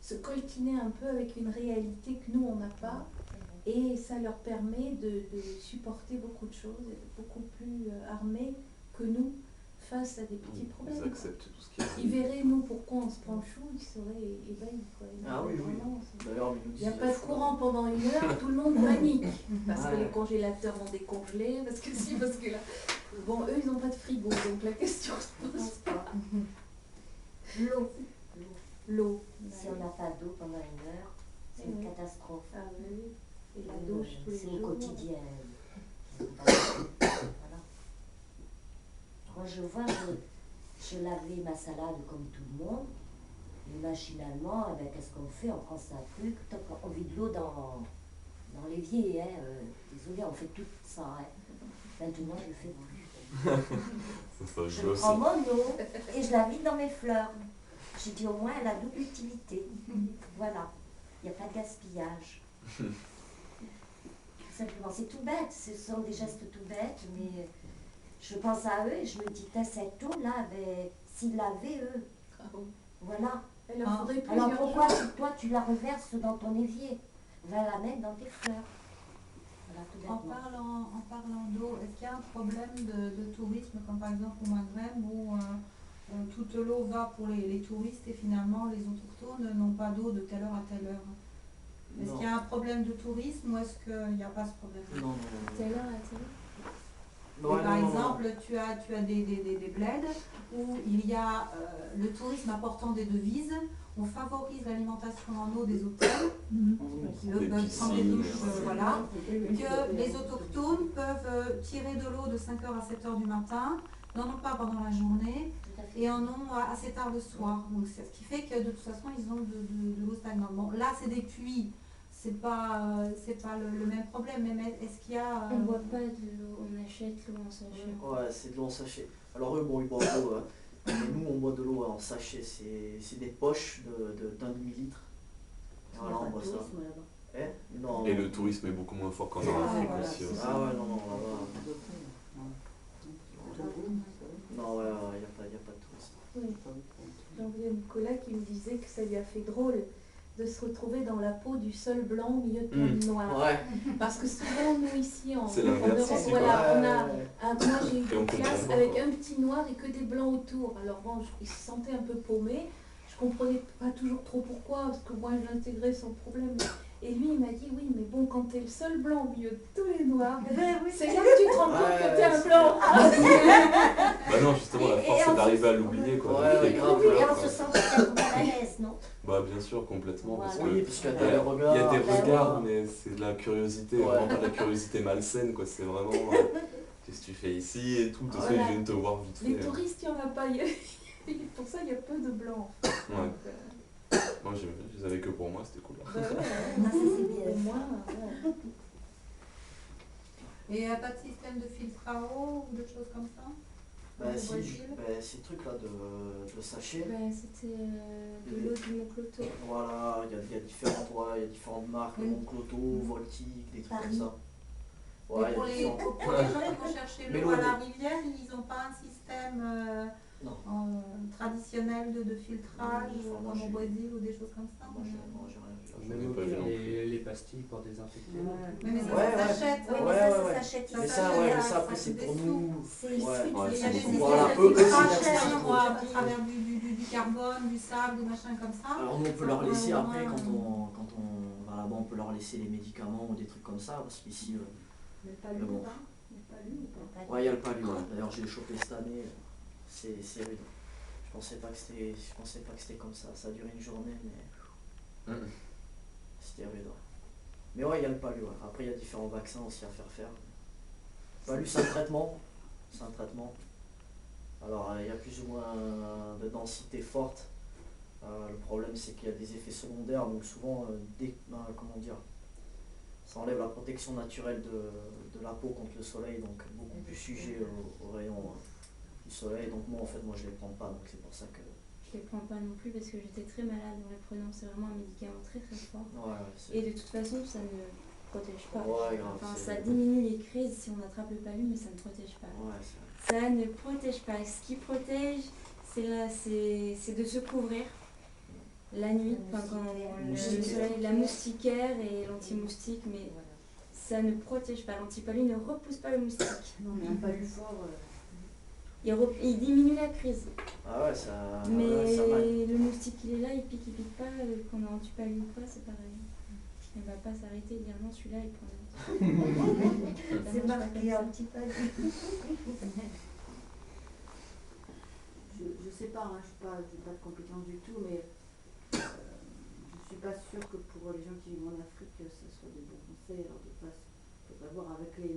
se coltiner un peu avec une réalité que nous, on n'a pas. Et ça leur permet de supporter beaucoup de choses, et d'être beaucoup plus armés que nous face à des petits Ils problèmes. acceptent tout ce qui est. Ils verraient nous pourquoi on se prend le chou, ils seraient ébahis. Quoi. Ils Ah oui, oui. vraiment, D'ailleurs, ils nous il disent. n'y a pas de courant pendant une heure, tout le monde panique. Parce que Ouais. les congélateurs vont décongeler, parce que si, parce que là. Bon, eux, ils n'ont pas de frigo, donc la question se pose pas. L'eau. L'eau. Si on n'a pas d'eau pendant une heure, c'est une Oui. catastrophe. Ah oui. Et la douche tous les C'est jours. au quotidien. Voilà. Moi, je vois, je lavais ma salade comme tout le monde. Et machinalement, eh ben, qu'est-ce qu'on fait? On prend sa truc, toc, on vide l'eau dans l'évier. Hein, désolé, on fait tout ça. Hein. Maintenant, je le fais plus. C'est ça, Je je le prends sais. mon eau et je la vide dans mes fleurs. J'ai dit au moins elle a double utilité. Voilà. Il n'y a pas de gaspillage. Tout simplement. C'est tout bête. Ce sont des gestes tout bêtes, mais je pense à eux et je me dis, cette eau-là, ben, s'ils l'avaient eux. Ah bon. Voilà. Il leur faudrait Alors plusieurs pourquoi jours. toi tu la reverses dans ton évier? Va la mettre dans tes fleurs. Voilà, tout En bêtement. parlant d'eau, est-ce qu'il y a un problème de tourisme, comme par exemple au Maghreb, où toute l'eau va pour les touristes et finalement les autochtones n'ont pas d'eau de telle heure à telle heure? Est-ce Non. qu'il y a un problème de tourisme ou est-ce qu'il n'y a pas ce problème? Non, non, T'es là, t'es là. non. Et par exemple, tu as des bleds où il y a le tourisme apportant des devises, on favorise l'alimentation en eau des hôtels, qui eux Des peuvent prendre des piscines, douches, voilà, que les autochtones peuvent tirer de l'eau de 5h à 7h du matin, n'en ont pas pendant la journée Tout à fait. et en ont assez tard le soir. Donc c'est ce qui fait que de toute façon ils ont de l'eau stagnante. Bon, là c'est des puits, c'est pas le même problème, mais est-ce qu'il y a... On boit pas de l'eau, on achète l'eau en sachet. Ouais, c'est de l'eau en sachet. Alors eux, bon, ils boivent de l'eau, hein. Mais nous, on boit de l'eau en sachet. C'est des poches d'un demi-litre. Et Il y a voilà, pas on de boit ça. tourisme là-bas. Non, Et non. le tourisme est beaucoup moins fort qu'en Ah, Afrique voilà, aussi. c'est Aussi. Ah ouais, non, non, là-bas. Non, ouais, il n'y a pas de tourisme. Oui. Donc il y a Nicolas qui me disait que ça lui a fait drôle de se retrouver dans la peau du sol blanc au milieu de plein de noir. Ouais. Parce que souvent, nous ici en C'est Europe, l'inverse ici, voilà, on a, Ouais. moi j'ai eu Et on une classe comprend. avec un petit noir et que des blancs autour. Alors bon, il se sentait un peu paumé. Je comprenais pas toujours trop pourquoi, parce que moi je l'intégrais sans problème. Et lui, il m'a dit oui, mais bon, quand t'es le seul blanc au milieu de tous les noirs, c'est là que tu te rends compte que t'es un blanc. Bah non, justement, la Et force en c'est d'arriver à se- l'oublier quoi. Ouais, Donc, ouais, les grave. couleurs, Et on quoi. se sent peut-être mal à l'aise, non? Bah bien sûr, complètement. Parce que Oui, parce qu'il y a il y des a- regards. il y a des Bah oui. regards, mais c'est de la curiosité, Ouais. vraiment pas de la curiosité malsaine quoi. C'est vraiment qu'est-ce que tu fais ici et tout. De toute façon, Voilà. ils viennent te voir vite Les fait. touristes, il n'y en a pas. Pour ça, il y a peu de blancs. Ouais. Donc, Moi, je les avais que pour moi, c'était cool. bah ouais, Ah, ça c'est bien. au moins, ouais. Et il n'y a pas de système de filtre à eau ou de choses comme ça? Bah, Au si, Brésil ces trucs-là de sachets. Ben, c'était de l'eau du Moncloto. Voilà, il y a différentes marques, Oui. Moncloto, Voltic, des trucs Paris. comme ça. Et Ouais, il y a pour les différentes- gens qui vont chercher Mais l'eau à l'eau la rivière, ils n'ont pas un système Non. traditionnel de filtrage Non, comme au j'ai- Brésil ou des choses comme ça? Moi, j'ai rien vu. J'en ai Même pas vu non plus. les pastilles pour désinfecter. Mais ça Ouais, s'achète. Oui, Ouais, mais ça, ouais, ça ouais. s'achète Mais ici. ça, ça, ouais, mais ça ça après coûte c'est des pour sous. nous. C'est Ouais. suite, Ouais, Il y c'est a des beaucoup. systèmes Voilà, de eux, filtrage c'est faits leur à produit. travers du carbone, du sable, des machins comme ça. Alors nous on peut Ça leur prend laisser un après moment, quand on va là-bas, on peut leur laisser les médicaments ou des trucs comme ça parce qu'ici Mais pas lu Mais bon. ou pas? Mais pas lu ou pas? ouais il y a le palu. Ouais. D'ailleurs j'ai chopé cette année, c'est rude. Je pensais pas que c'était comme ça. Ça a duré une journée mais c'était rude. Ouais. Mais ouais il y a le palu. Ouais. Après il y a différents vaccins aussi à faire. Palu c'est un traitement. C'est un traitement. Alors il y a plus ou moins de densité forte. Le problème c'est qu'il y a des effets secondaires, donc souvent comment dire, ça enlève la protection naturelle de la peau contre le soleil, donc beaucoup plus sujet aux rayons du soleil. Donc moi je les prends pas, donc c'est pour ça que. Je les prends pas non plus parce que j'étais très malade en les prenant. C'est vraiment un médicament très très fort. Ouais, c'est. Et de toute façon, ça ne protège pas. Ouais, grave. Enfin, c'est- ça diminue les crises si on attrape le palu, mais ça ne protège pas. Ouais, c'est. Ça ne protège pas. Ce qui protège, c'est de se couvrir la nuit, enfin, quand le Moustiquaire. soleil, la moustiquaire et l'anti-moustique, mais Voilà. ça ne protège pas. L'antipalu ne repousse pas le moustique. Non, mais un palu fort. Il diminue la crise. Ah ouais, ça. Mais ouais, ça va. le moustique, il est là, il pique pas. Qu'on a antipalu ou pas, c'est pareil. Il va pas s'arrêter et dire non, celui-là, il prend la C'est marqué un petit peu. Je sais pas, hein, je n'ai pas de compétences du tout, mais je suis pas sûre que pour les gens qui vivent en Afrique, ce soit des bons conseils. Alors de pas voir avec les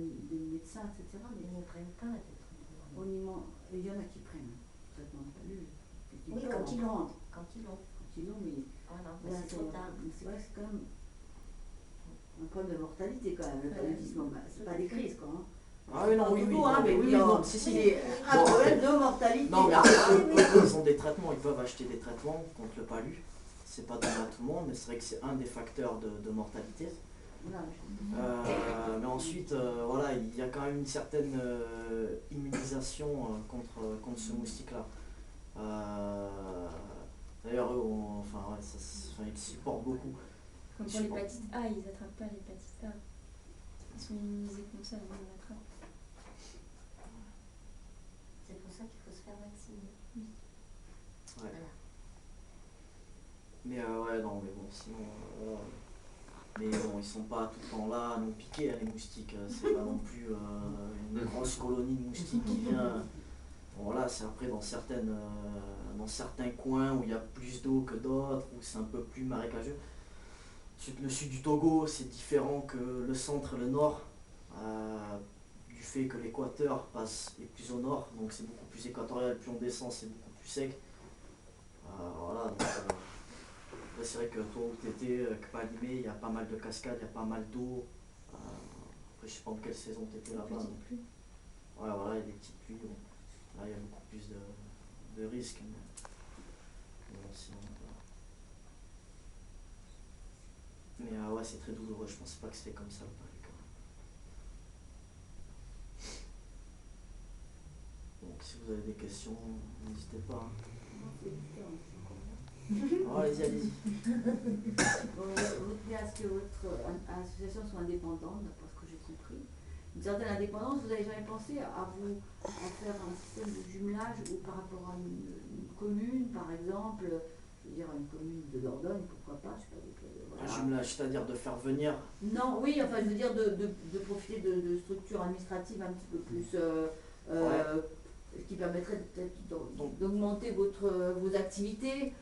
médecins, etc. Mais Ils ne prennent pas de au niveau, il y en a qui prennent traitement de palu. Oui, quand ils l'ont. Quand ils l'ont. Quand ils l'ont, mais Ah non, mais là, c'est trop tard. c'est vrai que c'est quand même un problème de mortalité quand même, le paludisme. Bah, c'est pas des crises quoi. Hein. Ah oui, non, oui, oui. Tout, hein, mais oui, non, non, si, si. c'est un Bon, problème de mortalité. Non, mais après, eux, ils ont des traitements, ils peuvent acheter des traitements contre le palu. C'est pas donné à tout le monde, mais c'est vrai que c'est un des facteurs de mortalité. Voilà, Mais ensuite, voilà, il y a quand même une certaine immunisation contre ce moustique-là. D'ailleurs, eux, ils supportent beaucoup. Comme pour l'hépatite A, ils n'attrapent pas l'hépatite A. Ils sont immunisés comme ça, avant on l'attrape. C'est pour ça qu'il faut se faire vacciner. Ouais. Mais ouais, non, mais bon, sinon, Mais bon, ils sont pas tout le temps là à nous piquer, hein, les moustiques. C'est pas non plus une grosse colonie de moustiques qui vient. Bon, voilà, c'est après dans certains coins où il y a plus d'eau que d'autres, où c'est un peu plus marécageux. Ensuite, le sud du Togo, c'est différent que le centre et le nord, du fait que l'équateur est plus au nord, donc c'est beaucoup plus équatorial, plus on descend, c'est beaucoup plus sec. Voilà, donc, là, c'est vrai que toi où tu étais, Kpalimé, il y a pas mal de cascades, il y a pas mal d'eau. Après, je sais pas en quelle saison tu étais là-bas. Petite pluie. Ouais, voilà, il y a des petites pluies. Bon. Là, il y a beaucoup plus de risques. Mais bon, sinon, voilà. Mais ouais, c'est très douloureux. Je pensais pas que c'était comme ça, le Paris, quand même. Donc, si vous avez des questions, n'hésitez pas. Oh, allez-y, allez-y. Bon, vous tenez à ce que votre association soit indépendante, d'après ce que j'ai compris. Une certaine indépendance, vous n'avez jamais pensé à faire un système de jumelage ou par rapport à une commune, par exemple, je veux dire une commune de Dordogne, pourquoi pas, je sais pas. Voilà. Un jumelage, c'est-à-dire de faire venir. Non, oui, enfin je veux dire de profiter de structures administratives un petit peu plus qui permettraient peut-être d'augmenter vos activités.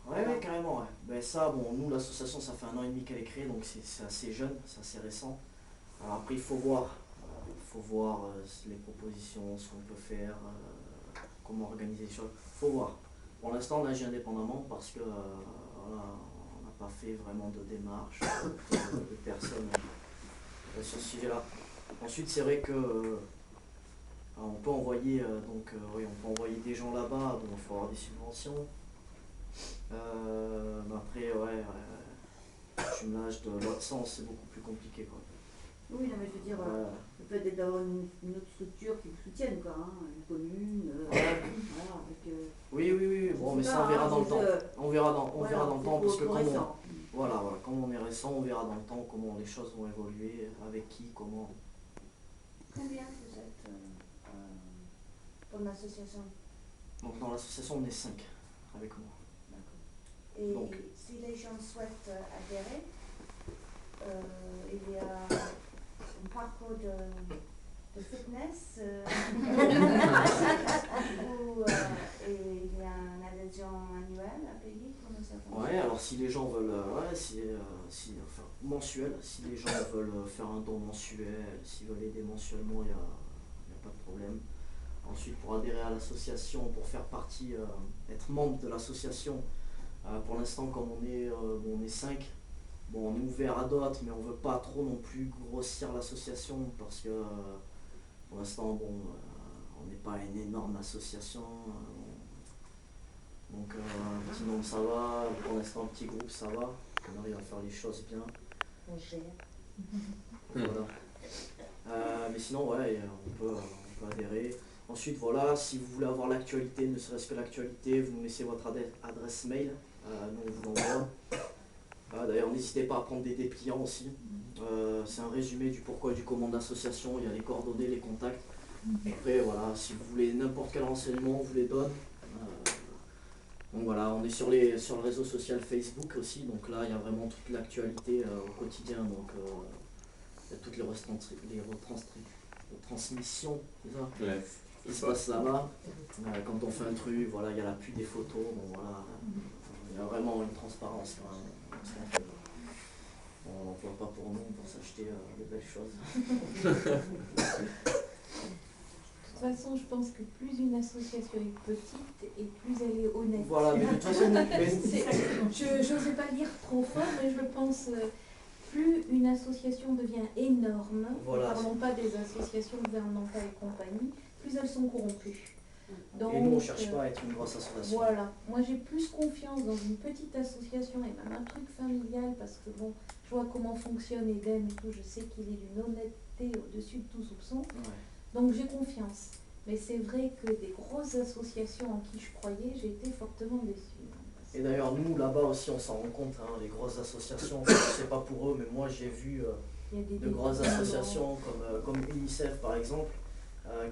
Ouais, carrément, ouais. Ben ça, bon, nous, l'association, ça fait 1 an et demi qu'elle est créée, donc c'est assez jeune, c'est assez récent. Alors après, il faut voir les propositions, ce qu'on peut faire, comment organiser les choses. Il faut voir. Pour l'instant, on agit indépendamment parce que voilà, on n'a pas fait vraiment de démarche de personnes sur ce sujet-là. Ensuite, c'est vrai que on peut envoyer oui, on peut envoyer des gens là-bas, donc il faut avoir des subventions. Mais après, le jumelage de l'autre sens, c'est beaucoup plus compliqué, quoi. Oui, non, mais je veux dire, le fait d'avoir une autre structure qui vous soutienne, quoi, hein, une commune, voilà, avec... Oui, bon, mais ça, on verra dans le temps. On verra dans le temps, parce que comme on est récent, on verra dans le temps comment les choses vont évoluer, avec qui, comment. Combien vous êtes pour l'association? Donc dans l'association, on est 5 avec moi. Et donc, si les gens souhaitent adhérer, il y a un parcours de fitness ou il y a une adhésion annuelle à payer, comment ça fonctionne? Ouais, alors si les gens veulent, enfin mensuel, si les gens veulent faire un don mensuel, s'ils veulent aider mensuellement, il n'y a pas de problème. Ensuite, pour adhérer à l'association, pour faire partie, être membre de l'association, pour l'instant, comme on est 5, bon, on est ouvert à d'autres, mais on ne veut pas trop non plus grossir l'association parce que pour l'instant, bon, on n'est pas une énorme association. Donc, un petit nombre, ça va. Pour l'instant, un petit groupe, ça va. On arrive à faire les choses bien. On gère. Voilà. Mais sinon, ouais, on peut adhérer. Ensuite, voilà, si vous voulez avoir l'actualité, ne serait-ce que l'actualité, vous nous laissez votre adresse mail. Nous, on vous l'envoie. D'ailleurs, n'hésitez pas à prendre des dépliants aussi. C'est un résumé du pourquoi et du comment de l'association. Il y a les coordonnées, les contacts. Après, voilà, si vous voulez n'importe quel renseignement, on vous les donne. Donc voilà, on est sur le réseau social Facebook aussi. Donc là, il y a vraiment toute l'actualité au quotidien. Donc il y a toutes les retransmissions, c'est ça? Ouais. Il se passe là-bas. Quand on fait un truc, voilà, il y a l'appui des photos. Bon, voilà, il y a vraiment une transparence quand même. On n'emploie pas pour nous, pour s'acheter de belles choses. De toute façon, je pense que plus une association est petite et plus elle est honnête. Voilà, mais de toute façon, je n'osais pas le dire trop fort, mais je pense plus une association devient énorme, voilà, ne parlons pas des associations gouvernementales et compagnie, plus elles sont corrompues. Donc, et nous, on ne cherche pas à être une grosse association. Voilà, moi j'ai plus confiance dans une petite association et même un truc familial parce que bon, je vois comment fonctionne Eden et tout, je sais qu'il est d'une honnêteté au-dessus de tout soupçon. Ouais. Donc j'ai confiance. Mais c'est vrai que des grosses associations en qui je croyais, j'ai été fortement déçue. Et d'ailleurs, nous, là-bas aussi, on s'en rend compte, hein, les grosses associations, je ne sais pas pour eux, mais moi j'ai vu de grosses associations comme UNICEF par exemple,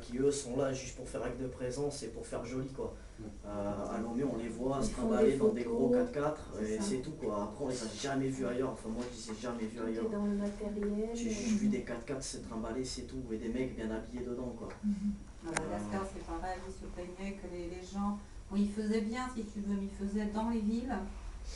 qui eux sont là juste pour faire acte de présence et pour faire joli, quoi. À Lomé, on les voit Ils se font trimballer des dans des gros photos, 4x4 c'est et ça. c'est tout quoi. Après, on les a jamais vus ailleurs. Enfin, moi, je les ai jamais vus Tout ailleurs. est dans le matériel. J'ai juste vu des 4x4 se trimballer, c'est tout. Et des mecs bien habillés dedans quoi. À Madagascar, c'est pareil, ils se plaignaient que les gens, bon, ils faisaient bien si tu veux, mais ils faisaient dans les villes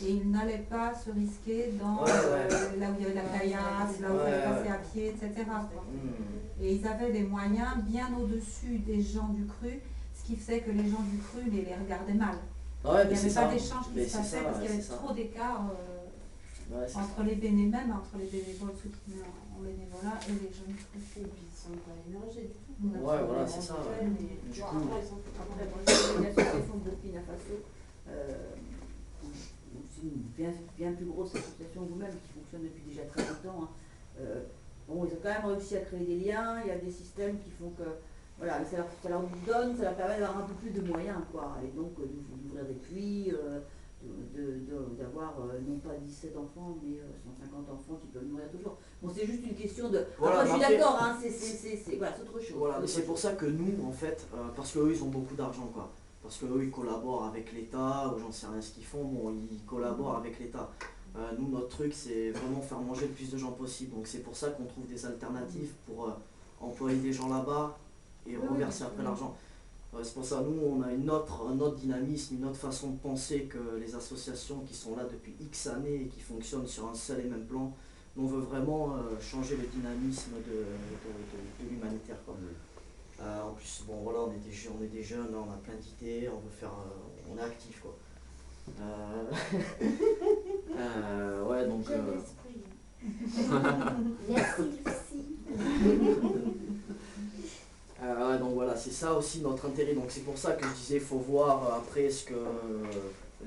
et ils n'allaient pas se risquer dans Ouais, ouais. là où il y avait la caillasse, là où il Ouais, fallait passer ouais. à pied, etc. quoi. Hmm. Et ils avaient des moyens bien au-dessus des gens du cru, ce qui faisait que les gens du cru les regardaient mal. Ouais, Il mais n'y c'est avait pas ça. d'échange qui Mais se c'est passait ça, parce qu'il y ouais, avait c'est ça. trop d'écart Ouais, c'est entre ça. les bénévoles, même entre les bénévoles, ceux qui venaient en bénévolat et les gens du cru. Et puis ils ne sont pas émergés du tout. Ouais, voilà, c'est ça, ouais. Du coup- Après, moi, j'ai une association au Burkina Faso, c'est une bien plus grosse association que vous-même qui fonctionne depuis déjà très longtemps. Bon, ils ont quand même réussi à créer des liens, il y a des systèmes qui font que voilà, ça leur donne, ça leur permet d'avoir un peu plus de moyens, quoi. Et donc d'ouvrir des puits, d'avoir non pas 17 enfants, mais 150 enfants qui peuvent nourrir toujours. Bon, c'est juste une question de. Voilà, Après, je suis mais après- d'accord, hein, voilà, c'est autre chose. Voilà, mais c'est pour ça que nous, en fait, parce qu'eux, ils ont beaucoup d'argent, quoi. Parce qu'eux, ils collaborent avec l'État, ou j'en sais rien ce qu'ils font, bon, ils collaborent avec l'État. Nous, notre truc, c'est vraiment faire manger le plus de gens possible. Donc c'est pour ça qu'on trouve des alternatives pour employer des gens là-bas et reverser après l'argent. C'est pour ça, nous, on a un autre dynamisme, une autre façon de penser que les associations qui sont là depuis X années et qui fonctionnent sur un seul et même plan. Nous, on veut vraiment changer le dynamisme de l'humanitaire, quoi. En plus, bon voilà, on est des jeunes, là, on a plein d'idées, on veut faire, on est actifs quoi. Ouais donc. J'ai l'esprit. Merci Lucie. Ouais, donc voilà, c'est ça aussi notre intérêt. Donc c'est pour ça que je disais, il faut voir après ce que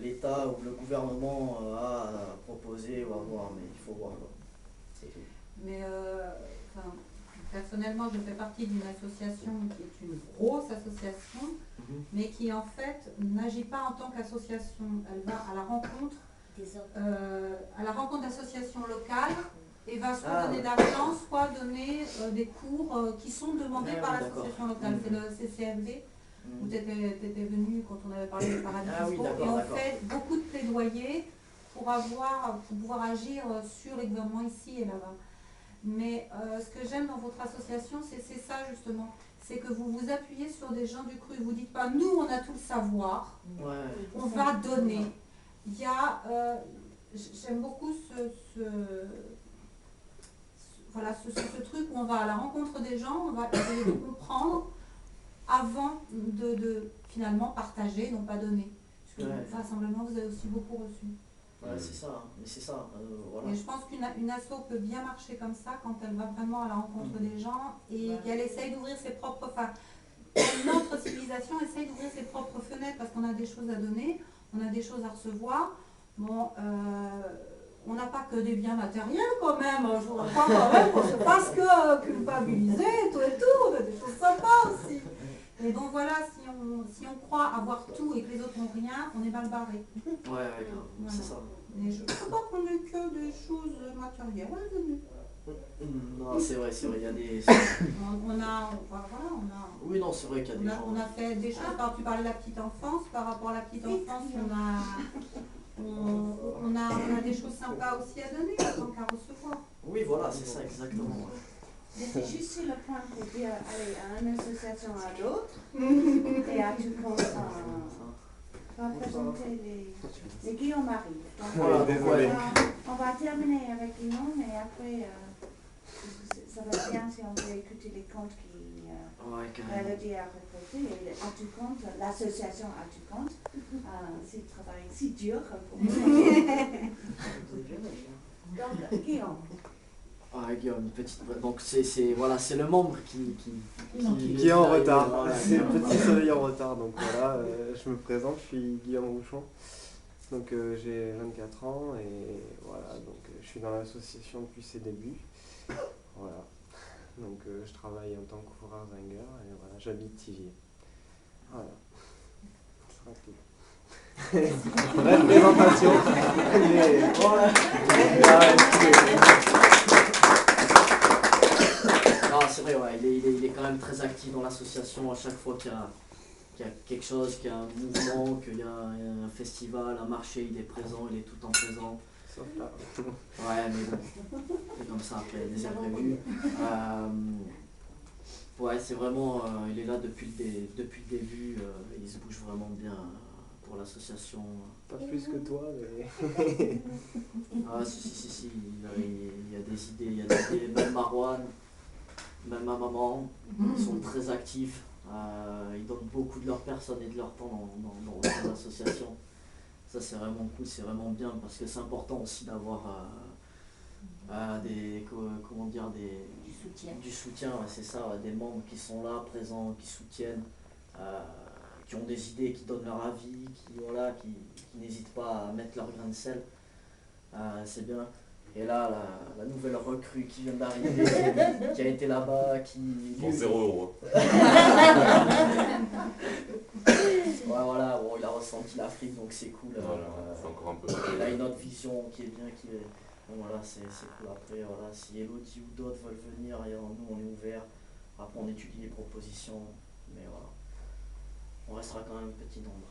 l'État ou le gouvernement a proposé ou à voir, mais il faut voir quoi. C'est tout. Mais enfin, personnellement, je fais partie d'une association qui est une grosse association, mais qui en fait n'agit pas en tant qu'association. Elle va à la rencontre d'associations locales et va soit donner d'argent, soit donner des cours qui sont demandés par l'association locale. C'est le CCFD, où tu étais venu quand on avait parlé des paradis fiscaux, et on fait beaucoup de plaidoyer pour pouvoir agir sur les gouvernements ici et là-bas. Mais ce que j'aime dans votre association, c'est ça justement, c'est que vous vous appuyez sur des gens du cru. Vous dites pas, nous on a tout le savoir, on va donner. Il y a, j'aime beaucoup ce truc où on va à la rencontre des gens, on va essayer de comprendre avant de finalement partager, non pas donner. Parce que vraisemblablement vous avez aussi beaucoup reçu. Ouais, c'est ça, mais c'est ça, voilà. Et je pense qu'une asso peut bien marcher comme ça quand elle va vraiment à la rencontre des gens et qu'elle essaye d'ouvrir ses propres... Enfin, notre civilisation essaye d'ouvrir ses propres fenêtres parce qu'on a des choses à donner, on a des choses à recevoir. Bon, on n'a pas que des biens matériels quand même, je crois quand même qu'on ne se fasse que culpabiliser, tout et tout, on a des choses sympas aussi. Et donc voilà, si on croit avoir tout et que les autres n'ont rien, on est mal barré. Ouais, c'est ça. Et je ne sais pas qu'on ait que des choses matérielles. Non, c'est vrai, il y a des... Oui, non, c'est vrai qu'il y a des gens... On a fait des choses, tu parlais de la petite enfance, par rapport à la petite enfance, on a des choses sympas aussi à donner, tant qu'à recevoir. Oui, voilà, c'est ça, exactement. J'étais juste sur le point pour dire aller à une association à l'autre et à tout compte représenter les Guillaume-Marie. Voilà, On va terminer avec Guillaume et après ça va être bien si on peut écouter les comptes qui Mélodie a représenter et à tout compte, l'association à tout compte, s'il travaille si dur pour nous. Donc Guillaume. Guillaume, une petite... Donc c'est le membre qui est en retard. Voilà, c'est le petit soleil en retard. Donc voilà, je me présente, je suis Guillaume Rouchon. Donc j'ai 24 ans et voilà, donc je suis dans l'association depuis ses débuts. Voilà. Donc je travaille en tant qu'ouvreur zinger et voilà, j'habite Thiviers. Voilà. Ce sera tout. Bref présentation. Non, c'est vrai, ouais, il est quand même très actif dans l'association à chaque fois qu'il qu'il y a quelque chose, qu'il y a un mouvement, qu'il y a un festival, un marché, il est présent, il est tout le temps présent. Sauf là. Ouais, mais bon, c'est comme ça, après, des imprévus. Ouais, c'est vraiment, il est là depuis le début, il se bouge vraiment bien pour l'association. Pas plus que toi, mais. Ah, si, il y a des idées, même Marwan, même ma maman, ils sont très actifs, ils donnent beaucoup de leur personne et de leur temps dans les associations. Ça c'est vraiment cool, c'est vraiment bien parce que c'est important aussi d'avoir du soutien, ouais, c'est ça, des membres qui sont là, présents, qui soutiennent, qui ont des idées, qui donnent leur avis, qui n'hésitent pas à mettre leur grain de sel. C'est bien. Et là, la nouvelle recrue qui vient d'arriver, qui a été là-bas, qui... Pour 0 €. Ouais, voilà, bon, il a ressenti l'Afrique, donc c'est cool. Voilà, c'est encore un peu... Il a une autre vision qui est bien, bon, voilà, c'est cool. Après, voilà, si Elodie ou d'autres veulent venir, nous, on est ouvert. Après, on étudie les propositions, mais voilà. On restera quand même petit nombre.